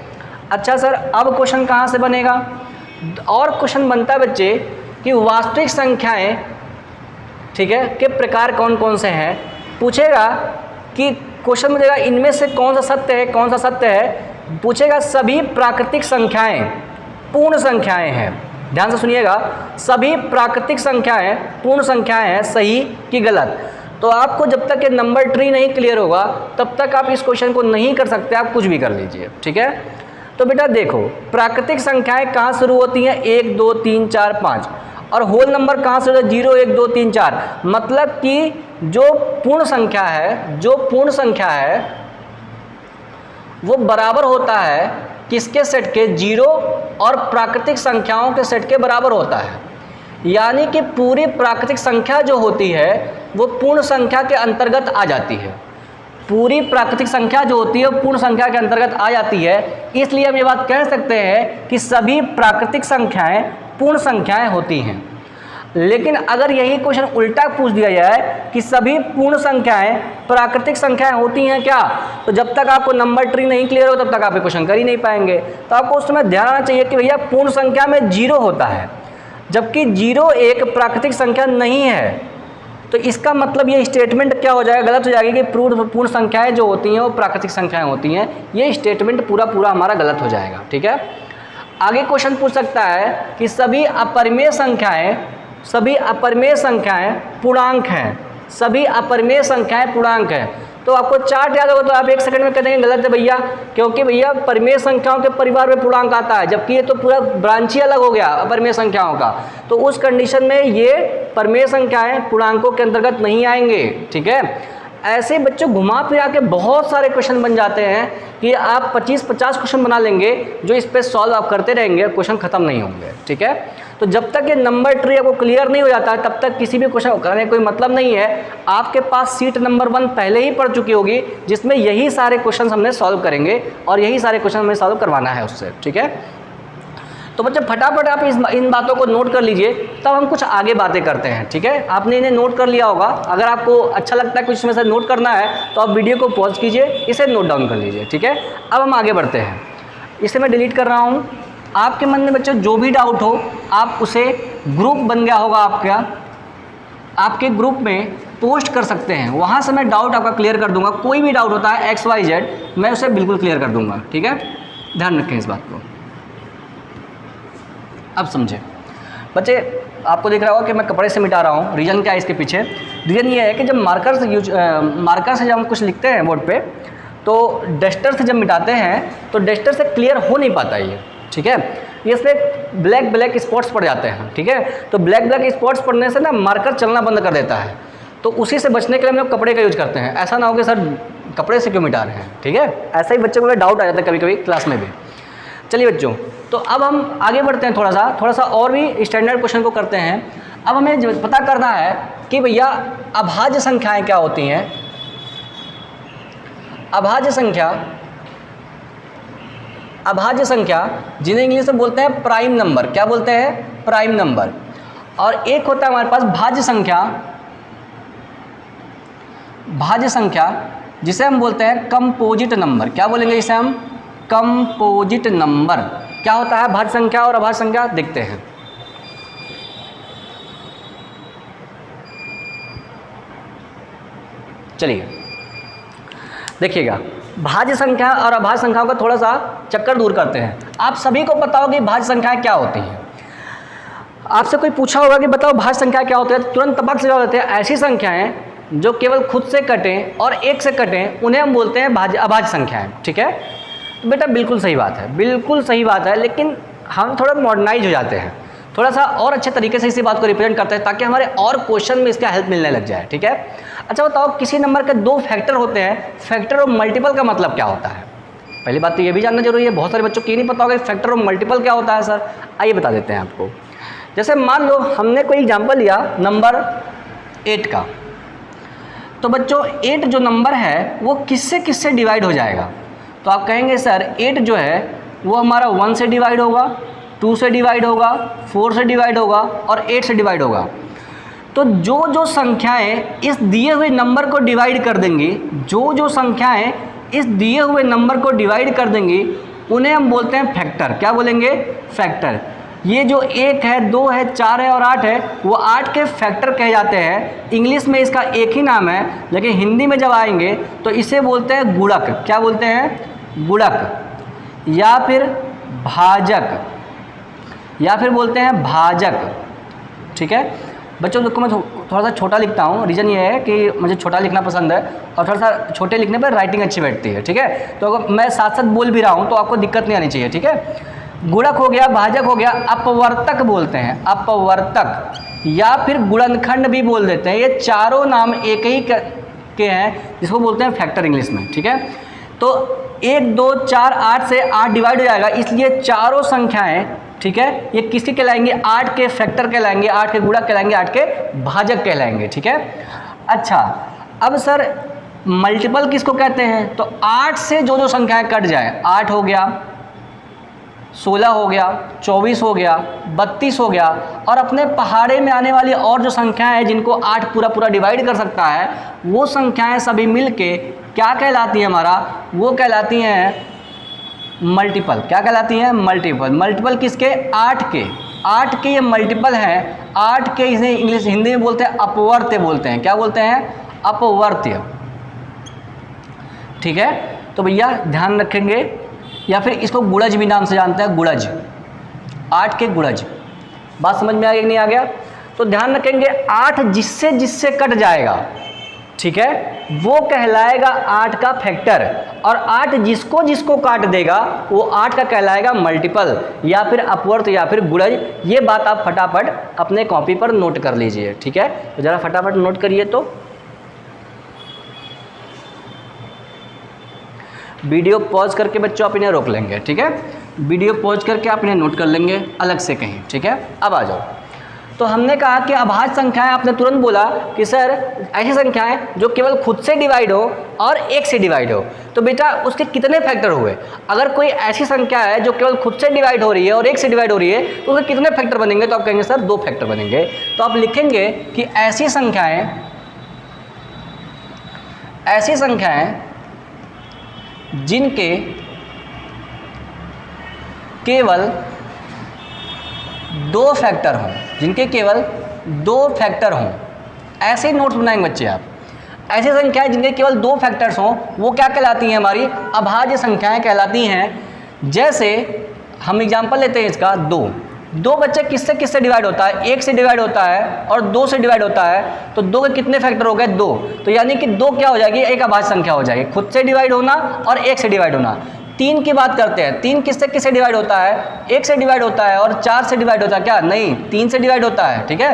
अच्छा सर, अब क्वेश्चन कहाँ से बनेगा? और क्वेश्चन बनता है बच्चे कि वास्तविक संख्याएँ, ठीक है, के प्रकार कौन कौन से हैं। पूछेगा कि क्वेश्चन में देगा इनमें से कौन सा सत्य है, कौन सा सत्य है। पूछेगा सभी प्राकृतिक संख्याएं पूर्ण संख्याएं हैं। ध्यान से सुनिएगा, सभी प्राकृतिक संख्याएं पूर्ण संख्याएं हैं, सही कि गलत। तो आपको जब तक ये नंबर ट्री नहीं क्लियर होगा तब तक आप इस क्वेश्चन को नहीं कर सकते, आप कुछ भी कर लीजिए, ठीक है। तो बेटा देखो, प्राकृतिक संख्याएं कहाँ शुरू होती हैं? 1 2 3 4 5। और होल नंबर कहाँ से? 0 1 2 3 4। मतलब कि जो पूर्ण संख्या है वो बराबर होता है किसके सेट के? 0 और प्राकृतिक संख्याओं के सेट के बराबर होता है। यानी कि पूरी प्राकृतिक संख्या जो होती है वो पूर्ण संख्या के अंतर्गत आ जाती है। पूरी प्राकृतिक संख्या जो होती है वो पूर्ण संख्या के अंतर्गत आ जाती है। इसलिए हम ये बात कह सकते हैं कि सभी प्राकृतिक संख्याएं पूर्ण संख्याएं होती हैं। लेकिन अगर यही क्वेश्चन उल्टा पूछ दिया जाए कि सभी पूर्ण संख्याएं प्राकृतिक संख्याएं होती हैं क्या, तो जब तक आपको नंबर ट्री नहीं क्लियर हो तब तक आप ये क्वेश्चन कर ही नहीं पाएंगे। तो आपको उस समय ध्यान आना चाहिए कि भैया पूर्ण संख्या में 0 होता है, जबकि 0 एक प्राकृतिक संख्या नहीं है। तो इसका मतलब ये स्टेटमेंट क्या हो जाएगा? गलत हो जाएगी कि पूर्ण संख्याएं जो होती हैं वो प्राकृतिक संख्याएं होती हैं। ये स्टेटमेंट पूरा हमारा गलत हो जाएगा, ठीक है। आगे क्वेश्चन पूछ सकता है कि सभी अपरिमेय संख्याएं पूर्णांक हैं। सभी अपरिमेय संख्याएं पूर्णांक हैं। तो आपको चार्ट याद होगा तो आप 1 सेकंड में कह देंगे गलत है भैया, क्योंकि भैया परिमेय संख्याओं के परिवार में पूर्णांक आता है, जबकि ये तो पूरा ब्रांच ही अलग हो गया अपरिमेय संख्याओं का। तो उस कंडीशन में ये परिमेय संख्याएं पूर्णांकों के अंतर्गत नहीं आएंगे, ठीक है। ऐसे बच्चों घुमा फिरा के बहुत सारे क्वेश्चन बन जाते हैं कि आप 25-50 क्वेश्चन बना लेंगे, जो इस पे सॉल्व आप करते रहेंगे, क्वेश्चन खत्म नहीं होंगे। ठीक है, तो जब तक ये नंबर ट्री आपको क्लियर नहीं हो जाता है तब तक किसी भी क्वेश्चन करने का कोई मतलब नहीं है। आपके पास सीट नंबर 1 पहले ही पढ़ चुकी होगी, जिसमें यही सारे क्वेश्चन हमने सॉल्व करेंगे और यही सारे क्वेश्चन हमें सॉल्व करवाना है उससे। ठीक है, तो बच्चे फटाफट आप इन बातों को नोट कर लीजिए, तब हम कुछ आगे बातें करते हैं। ठीक है, आपने इन्हें नोट कर लिया होगा। अगर आपको अच्छा लगता है कुछ में से नोट करना है तो आप वीडियो को पॉज कीजिए, इसे नोट डाउन कर लीजिए। ठीक है, अब हम आगे बढ़ते हैं। इसे मैं डिलीट कर रहा हूँ। आपके मन में बच्चों जो भी डाउट हो, आप उसे ग्रुप बन गया होगा आपका, आपके ग्रुप में पोस्ट कर सकते हैं, वहाँ से मैं डाउट आपका क्लियर कर दूंगा। कोई भी डाउट होता है XYZ, मैं उसे बिल्कुल क्लियर कर दूंगा। ठीक है, ध्यान रखें इस बात को। अब समझे बच्चे, आपको दिख रहा होगा कि मैं कपड़े से मिटा रहा हूँ। रीज़न क्या है इसके पीछे? रीज़न ये है कि जब मार्कर से जब हम कुछ लिखते हैं बोर्ड पे, तो डस्टर से जब मिटाते हैं तो डस्टर से क्लियर हो नहीं पाता ये। ठीक है, ये सिर्फ ब्लैक स्पॉट्स पड़ जाते हैं। ठीक है, तो ब्लैक स्पॉट्स पड़ने से ना मार्कर चलना बंद कर देता है, तो उसी से बचने के लिए हम लोग कपड़े का यूज करते हैं। ऐसा ना हो कि सर कपड़े से क्यों मिटा रहे हैं। ठीक है, ऐसा ही बच्चों को डाउट आ जाता है कभी कभी क्लास में भी। चलिए बच्चों, तो अब हम आगे बढ़ते हैं, थोड़ा सा और भी स्टैंडर्ड क्वेश्चन को करते हैं। अब हमें पता करना है कि भैया अभाज्य संख्याएं क्या होती हैं। अभाज्य संख्या जिन्हें इंग्लिश में बोलते हैं प्राइम नंबर। क्या बोलते हैं? Prime number. और एक होता है हमारे पास भाज्य संख्या जिसे हम बोलते हैं कंपोजिट नंबर। क्या बोलेंगे इसे हम? Composite number. क्या होता है भाज्य संख्या और अभाज्य संख्या? देखते हैं। चलिए देखिएगा, भाज्य संख्या और अभाज्य संख्याओं का थोड़ा सा चक्कर दूर करते हैं। आप सभी को पता होगा कि भाज्य संख्याएं क्या होती हैं। आपसे कोई पूछा होगा कि बताओ भाज्य संख्या क्या होती है, तुरंत तबक से जवाब देते हैं ऐसी संख्याएं जो केवल खुद से कटें और एक से कटें, उन्हें हम बोलते हैं अभाज्य संख्याएं। ठीक है, तो बेटा बिल्कुल सही बात है, बिल्कुल सही बात है। लेकिन हम थोड़ा मॉडर्नाइज हो जाते हैं, थोड़ा सा और अच्छे तरीके से इसी बात को रिप्रेजेंट करते हैं ताकि हमारे और क्वेश्चन में इसका हेल्प मिलने लग जाए। ठीक है, अच्छा बताओ, किसी नंबर के 2 फैक्टर होते हैं, फैक्टर और मल्टीपल का मतलब क्या होता है? पहली बात तो ये भी जानना जरूरी है, बहुत सारे बच्चों को ये नहीं पता होगा फैक्टर और मल्टीपल क्या होता है। सर आइए बता देते हैं आपको। जैसे मान लो हमने कोई एग्जाम्पल लिया नंबर 8 का, तो बच्चों 8 जो नंबर है वो किससे किससे डिवाइड हो जाएगा? तो आप कहेंगे सर 8 जो है वो हमारा 1 से डिवाइड होगा, 2 से डिवाइड होगा, 4 से डिवाइड होगा और 8 से डिवाइड होगा। तो जो संख्याएं इस दिए हुए नंबर को डिवाइड कर देंगी, जो संख्याएं इस दिए हुए नंबर को डिवाइड कर देंगी, उन्हें हम बोलते हैं फैक्टर। क्या बोलेंगे? फैक्टर। ये जो 1 है, 2 है, 4 है और 8 है, वो 8 के फैक्टर कहे जाते हैं। इंग्लिश में इसका एक ही नाम है, लेकिन हिंदी में जब आएंगे तो इसे बोलते हैं गुणक। क्या बोलते हैं? गुणक, या फिर भाजक, या फिर बोलते हैं भाजक। ठीक है बच्चों, देखो मैं थोड़ा सा छोटा लिखता हूँ। रीज़न ये है कि मुझे छोटा लिखना पसंद है और थोड़ा सा छोटे लिखने पर राइटिंग अच्छी बैठती है। ठीक है, तो अगर मैं साथ साथ बोल भी रहा हूँ तो आपको दिक्कत नहीं आनी चाहिए। ठीक है, गुणक हो गया, भाजक हो गया, अपवर्तक बोलते हैं, अपवर्तक, या फिर गुणनखंड भी बोल देते हैं। ये चारों नाम एक ही के हैं जिसको बोलते हैं फैक्टर इंग्लिश में। ठीक है, तो 1, 2, 4, 8 से 8 डिवाइड हो जाएगा, इसलिए चारों संख्याएं, ठीक है, ये किसके कहलाएंगे? 8 के फैक्टर कहलाएंगे, 8 के गुणक कहलाएंगे, 8 के भाजक कहलाएंगे। ठीक है, अच्छा अब सर मल्टीपल किसको कहते हैं? तो 8 से जो संख्याएं कट जाए, 8 हो गया, 16 हो गया, 24 हो गया, 32 हो गया, और अपने पहाड़े में आने वाली और जो संख्याएं हैं जिनको 8 पूरा डिवाइड कर सकता है, वो संख्याएं सभी मिलके क्या कहलाती हैं? हमारा वो कहलाती हैं मल्टीपल। क्या कहलाती हैं? मल्टीपल। मल्टीपल किसके? 8 के। 8 के ये मल्टीपल हैं। 8 के इसे इंग्लिश हिंदी में बोलते हैं अपवर्त्य बोलते हैं। क्या बोलते हैं? अपवर्त्य। ठीक है, तो भैया ध्यान रखेंगे, या फिर इसको गुणज भी नाम से जानते हैं, गुणज। 8 के गुणज। बात समझ में आ गया कि नहीं आ गया? तो ध्यान रखेंगे 8 जिससे जिससे कट जाएगा, ठीक है, वो कहलाएगा 8 का फैक्टर, और 8 जिसको जिसको काट देगा वो 8 का कहलाएगा मल्टीपल, या फिर अपवर्त, या फिर गुणज। ये बात आप फटाफट अपने कॉपी पर नोट कर लीजिए। ठीक है, तो ज़रा फटाफट नोट करिए। तो वीडियो पॉज करके बच्चों आप इन्हें रोक लेंगे, ठीक है। वीडियो पॉज करके आप इन्हें नोट कर लेंगे अलग से कहीं, ठीक है। अब आ जाओ, तो हमने कहा कि अभाज्य संख्याएं, आपने तुरंत बोला कि सर ऐसी संख्याएं जो केवल खुद से डिवाइड हो और 1 से डिवाइड हो, तो बेटा उसके कितने फैक्टर हुए। अगर कोई ऐसी संख्या है जो केवल खुद से डिवाइड हो रही है और 1 से डिवाइड हो रही है, तो उसके कितने फैक्टर बनेंगे, तो आप कहेंगे सर 2 फैक्टर बनेंगे। तो आप लिखेंगे कि ऐसी संख्याएं जिनके केवल 2 फैक्टर हों, जिनके केवल 2 फैक्टर हों, ऐसे नोट्स बनाएंगे बच्चे आप। ऐसी संख्याएं जिनके केवल 2 फैक्टर्स हों वो क्या कहलाती हैं, हमारी अभाज्य संख्याएं कहलाती हैं। जैसे हम एग्जांपल लेते हैं इसका, 2 बच्चे किससे किससे डिवाइड होता है, 1 से डिवाइड होता है और 2 से डिवाइड होता है, तो 2 के कितने फैक्टर हो गए, 2। तो यानी कि 2 क्या हो जाएगी, एक अभाज्य संख्या हो जाएगी, खुद से डिवाइड होना और 1 से डिवाइड होना। 3 की बात करते हैं, 3 किससे किससे डिवाइड होता है, 1 से डिवाइड होता है और 4 से डिवाइड होता है, क्या नहीं, 3 से डिवाइड होता है, ठीक है।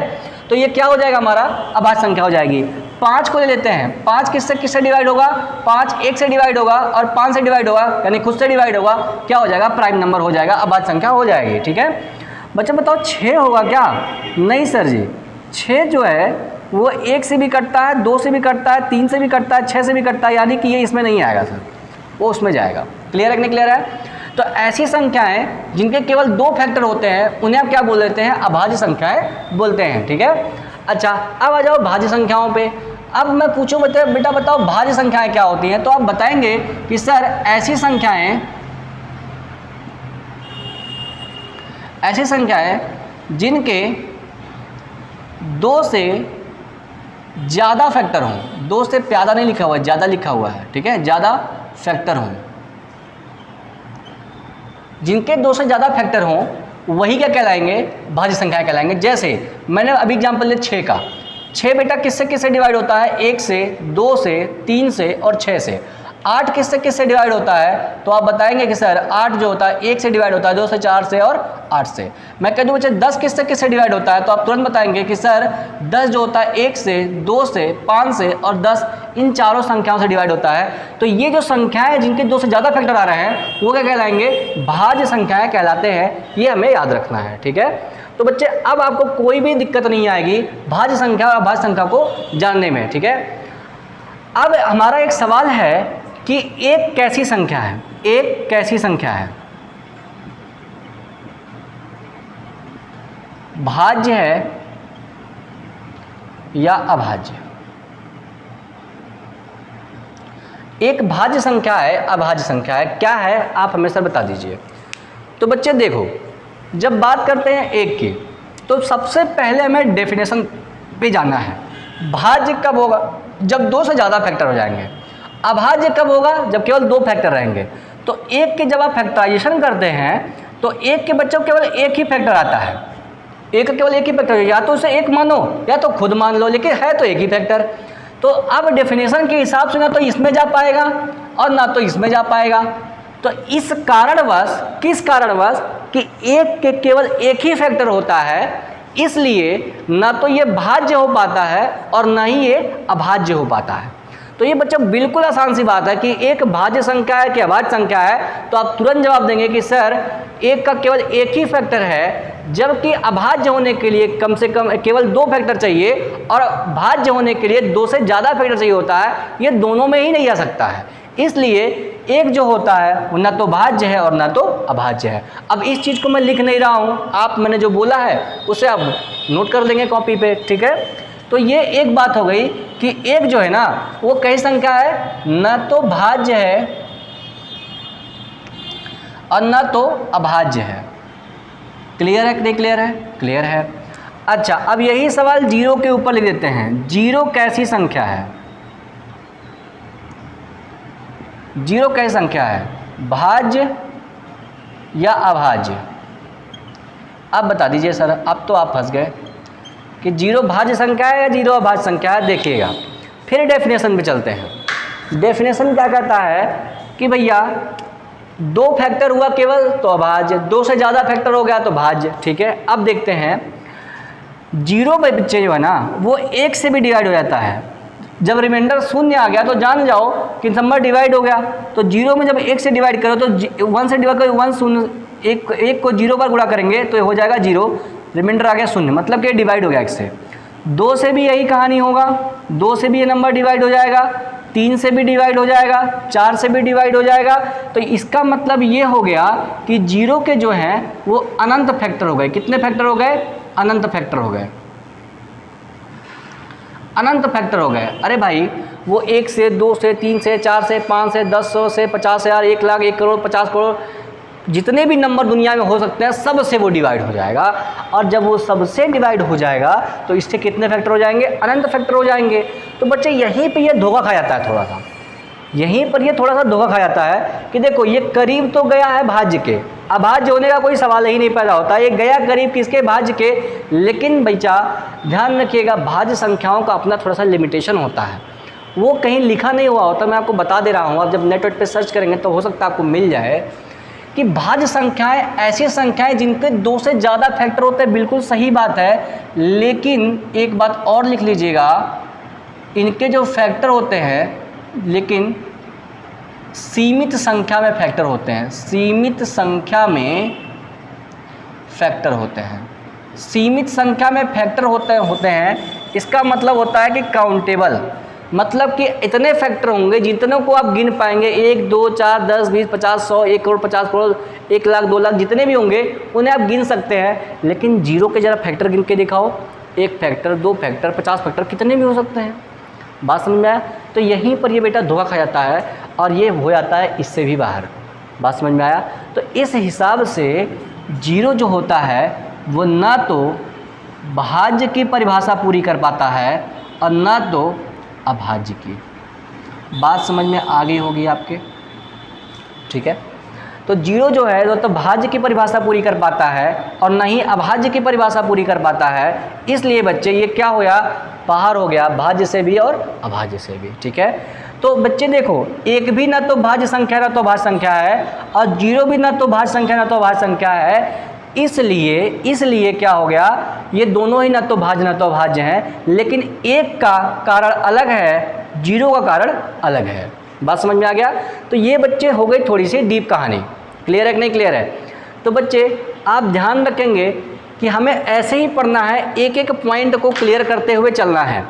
तो ये क्या हो जाएगा, हमारा अभाज्य संख्या हो जाएगी। 5 को ले लेते हैं, 5 किससे किससे डिवाइड होगा, 5 1 से डिवाइड होगा और 5 से डिवाइड होगा, यानी खुद से डिवाइड होगा, क्या हो जाएगा, प्राइम नंबर हो जाएगा, अभाज्य संख्या हो जाएगी, ठीक है। बच्चों बताओ 6 होगा क्या, नहीं सर जी, 6 जो है वो 1 से भी कटता है, 2 से भी कटता है, 3 से भी कटता है, 6 से भी कटता है, यानी कि ये इसमें नहीं आएगा सर, वो उसमें जाएगा। क्लियर है कि नहीं क्लियर है। तो ऐसी संख्याएं जिनके केवल 2 फैक्टर होते हैं उन्हें आप क्या बोल देते हैं, अभाज्य संख्याएं बोलते हैं, ठीक है। अच्छा, अब आ जाओ भाज्य संख्याओं पे। अब मैं पूछूं बेटा बताओ भाज्य संख्याएं क्या होती हैं, तो आप बताएंगे कि सर ऐसी संख्याएं जिनके 2 से ज़्यादा फैक्टर हों, 2 से ज़्यादा नहीं लिखा हुआ है, ज़्यादा लिखा हुआ है, ठीक है, ज़्यादा फैक्टर हों, जिनके 2 से ज़्यादा फैक्टर हों वही क्या कहलाएंगे, भाज्य संख्याएं कहलाएंगे। जैसे मैंने अभी एग्जांपल लिया 6 का, 6 बेटा किससे किससे डिवाइड होता है, 1 से, 2 से, 3 से और 6 से। 8 किससे किससे डिवाइड होता है, तो आप बताएंगे कि सर 8 जो होता है 1 से डिवाइड होता है, 2 से, 4 से और 8 से। मैं कह दूँ बच्चे 10 किससे किससे डिवाइड होता है, तो आप तुरंत बताएंगे कि सर 10 जो होता है 1 से, 2 से, 5 से और 10, इन चारों संख्याओं से डिवाइड होता है। तो ये जो संख्याएं जिनके 2 से ज़्यादा फैक्टर आ रहे हैं वो क्या कहलाएंगे, भाज्य संख्याएं कहलाते हैं। ये हमें याद रखना है, ठीक है। तो बच्चे अब आपको कोई भी दिक्कत नहीं आएगी भाज्य संख्या और अभाज्य संख्या को जानने में, ठीक है। अब हमारा एक सवाल है कि एक कैसी संख्या है, एक कैसी संख्या है, भाज्य है या अभाज्य। एक भाज्य संख्या है, अभाज्य संख्या है, क्या है आप हमें सर बता दीजिए। तो बच्चे देखो, जब बात करते हैं एक की, तो सबसे पहले हमें डेफिनेशन पे जाना है। भाज्य कब होगा, जब 2 से ज़्यादा फैक्टर हो जाएंगे। अभाज्य कब होगा, जब केवल 2 फैक्टर रहेंगे। तो एक के जब आप फैक्टराइजेशन करते हैं तो एक के बच्चों केवल एक ही फैक्टर आता है, एक केवल एक ही फैक्टर, या तो उसे एक मानो या तो खुद मान लो, लेकिन है तो एक ही फैक्टर। तो अब डेफिनेशन के हिसाब से ना तो इसमें जा पाएगा और ना तो इसमें जा पाएगा। तो इस कारणवश, किस कारणवश कि एक के केवल एक ही फैक्टर होता है, इसलिए ना तो ये भाज्य हो पाता है और ना ही ये अभाज्य हो पाता है। तो ये बच्चों बिल्कुल आसान सी बात है कि एक भाज्य संख्या है कि अभाज्य संख्या है, तो आप तुरंत जवाब देंगे कि सर एक का केवल एक ही फैक्टर है, जबकि अभाज्य होने के लिए कम से कम केवल 2 फैक्टर चाहिए और भाज्य होने के लिए 2 से ज़्यादा फैक्टर चाहिए होता है। ये दोनों में ही नहीं आ सकता है, इसलिए एक जो होता है वो ना तो भाज्य है और ना तो अभाज्य है। अब इस चीज़ को मैं लिख नहीं रहा हूँ, आप मैंने जो बोला है उसे आप नोट कर देंगे कॉपी पे, ठीक है। तो ये एक बात हो गई कि एक जो है ना वो कैसी संख्या है, न तो भाज्य है और न तो अभाज्य है। क्लियर है कि नहीं क्लियर है, क्लियर है। अच्छा, अब यही सवाल 0 के ऊपर लिख देते हैं। 0 कैसी संख्या है, 0 कैसी संख्या है, भाज्य या अभाज्य। अब बता दीजिए सर, अब तो आप फंस गए कि 0 भाज्य संख्या है या 0 अभाज्य संख्या है। देखिएगा फिर डेफिनेशन पे चलते हैं। डेफिनेशन क्या कहता है कि भैया 2 फैक्टर हुआ केवल तो अभाज्य, 2 से ज़्यादा फैक्टर हो गया तो भाज्य, ठीक है। अब देखते हैं 0 बच्चे जो है ना वो 1 से भी डिवाइड हो जाता है। जब रिमाइंडर शून्य आ गया तो जान जाओ कि नंबर डिवाइड हो गया। तो 0 में जब 1 से डिवाइड करो तो 1 से डिवाइड करो, 1 शून्य, एक को 0 बार गुणा करेंगे तो हो जाएगा 0, रिमाइंडर आ गया शून्य, मतलब कि डिवाइड हो गया 1 से। 2 से भी यही कहानी होगा, 2 से भी ये नंबर डिवाइड हो जाएगा, 3 से भी डिवाइड हो जाएगा, 4 से भी डिवाइड हो जाएगा। तो इसका मतलब ये हो गया कि 0 के जो हैं वो अनंत फैक्टर हो गए। कितने फैक्टर हो गए? अनंत फैक्टर हो गए, अनंत फैक्टर हो गए। अरे भाई वो 1 से 2 से 3 से 4 से 5 से 10 100 से 50,000 1 लाख 1 करोड़ 50 करोड़ जितने भी नंबर दुनिया में हो सकते हैं सब से वो डिवाइड हो जाएगा। और जब वो सबसे डिवाइड हो जाएगा तो इससे कितने फैक्टर हो जाएंगे? अनंत फैक्टर हो जाएंगे। तो बच्चे यहीं पे ये धोखा खा जाता है, थोड़ा सा यहीं पर ये थोड़ा सा धोखा खा जाता है कि देखो ये करीब तो गया है भाज्य के, अभाज्य होने का कोई सवाल ही नहीं पैदा होता, ये गया करीब किसके? भाज्य के। लेकिन बच्चा ध्यान रखिएगा भाज्य संख्याओं का अपना थोड़ा सा लिमिटेशन होता है, वो कहीं लिखा नहीं हुआ होता। मैं आपको बता दे रहा हूँ, आप जब नेट पे सर्च करेंगे तो हो सकता है आपको मिल जाए कि भाज्य संख्याएं ऐसी संख्याएं जिनके 2 से ज़्यादा फैक्टर होते हैं, बिल्कुल सही बात है। लेकिन एक बात और लिख लीजिएगा, इनके जो फैक्टर होते हैं लेकिन सीमित संख्या में फैक्टर होते हैं, सीमित संख्या में फैक्टर होते हैं, सीमित संख्या में फैक्टर होते हैं। इसका मतलब होता है कि काउंटेबल, मतलब कि इतने फैक्टर होंगे जितनों को आप गिन पाएंगे, 1 2 4 10 20 50 100 1 करोड़ 50 करोड़ 1 लाख 2 लाख जितने भी होंगे उन्हें आप गिन सकते हैं। लेकिन 0 के ज़रा फैक्टर गिन के दिखाओ, 1 फैक्टर 2 फैक्टर 50 फैक्टर कितने भी हो सकते हैं। बात समझ में आया? तो यहीं पर ये बेटा धोखा खा जाता है और ये हो जाता है इससे भी बाहर। बात समझ में आया? तो इस हिसाब से 0 जो होता है वो ना तो भाज्य की परिभाषा पूरी कर पाता है और ना तो अभाज्य की। बात समझ में आ गई होगी आपके? ठीक है। तो 0 जो है वो तो भाज्य की परिभाषा पूरी कर पाता है और ना ही अभाज्य की परिभाषा पूरी कर पाता है। इसलिए बच्चे ये क्या हो गया? बाहर हो गया, भाज्य से भी और अभाज्य से भी। ठीक है। तो बच्चे देखो, 1 भी ना तो भाज्य संख्या ना तो अभाज्य संख्या है और 0 भी ना तो भाज्य संख्या ना तो अभाज्य संख्या है। इसलिए क्या हो गया? ये दोनों ही ना तो भाज्य ना तो अभाज्य हैं, लेकिन एक का कारण अलग है, 0 का कारण अलग है। बात समझ में आ गया? तो ये बच्चे हो गई थोड़ी सी डीप कहानी। क्लियर है कि नहीं क्लियर है? तो बच्चे आप ध्यान रखेंगे कि हमें ऐसे ही पढ़ना है, एक एक पॉइंट को क्लियर करते हुए चलना है।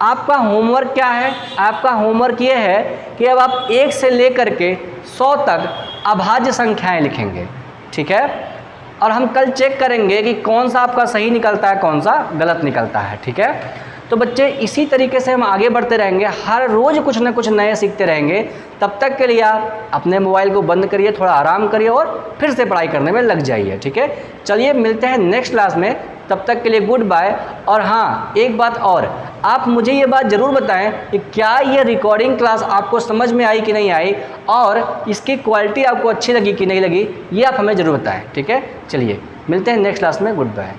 आपका होमवर्क क्या है? आपका होमवर्क ये है कि अब आप 1 से लेकर के 100 तक अभाज्य संख्याएं लिखेंगे। ठीक है। और हम कल चेक करेंगे कि कौन सा आपका सही निकलता है, कौन सा गलत निकलता है। ठीक है। तो बच्चे इसी तरीके से हम आगे बढ़ते रहेंगे, हर रोज़ कुछ ना कुछ नए सीखते रहेंगे। तब तक के लिए आप अपने मोबाइल को बंद करिए, थोड़ा आराम करिए और फिर से पढ़ाई करने में लग जाइए। ठीक है। चलिए मिलते हैं नेक्स्ट क्लास में, तब तक के लिए गुड बाय। और हाँ, एक बात और, आप मुझे ये बात ज़रूर बताएं कि क्या ये रिकॉर्डिंग क्लास आपको समझ में आई कि नहीं आई और इसकी क्वालिटी आपको अच्छी लगी कि नहीं लगी, ये आप हमें ज़रूर बताएं। ठीक है। चलिए मिलते हैं नेक्स्ट क्लास में, गुड बाय।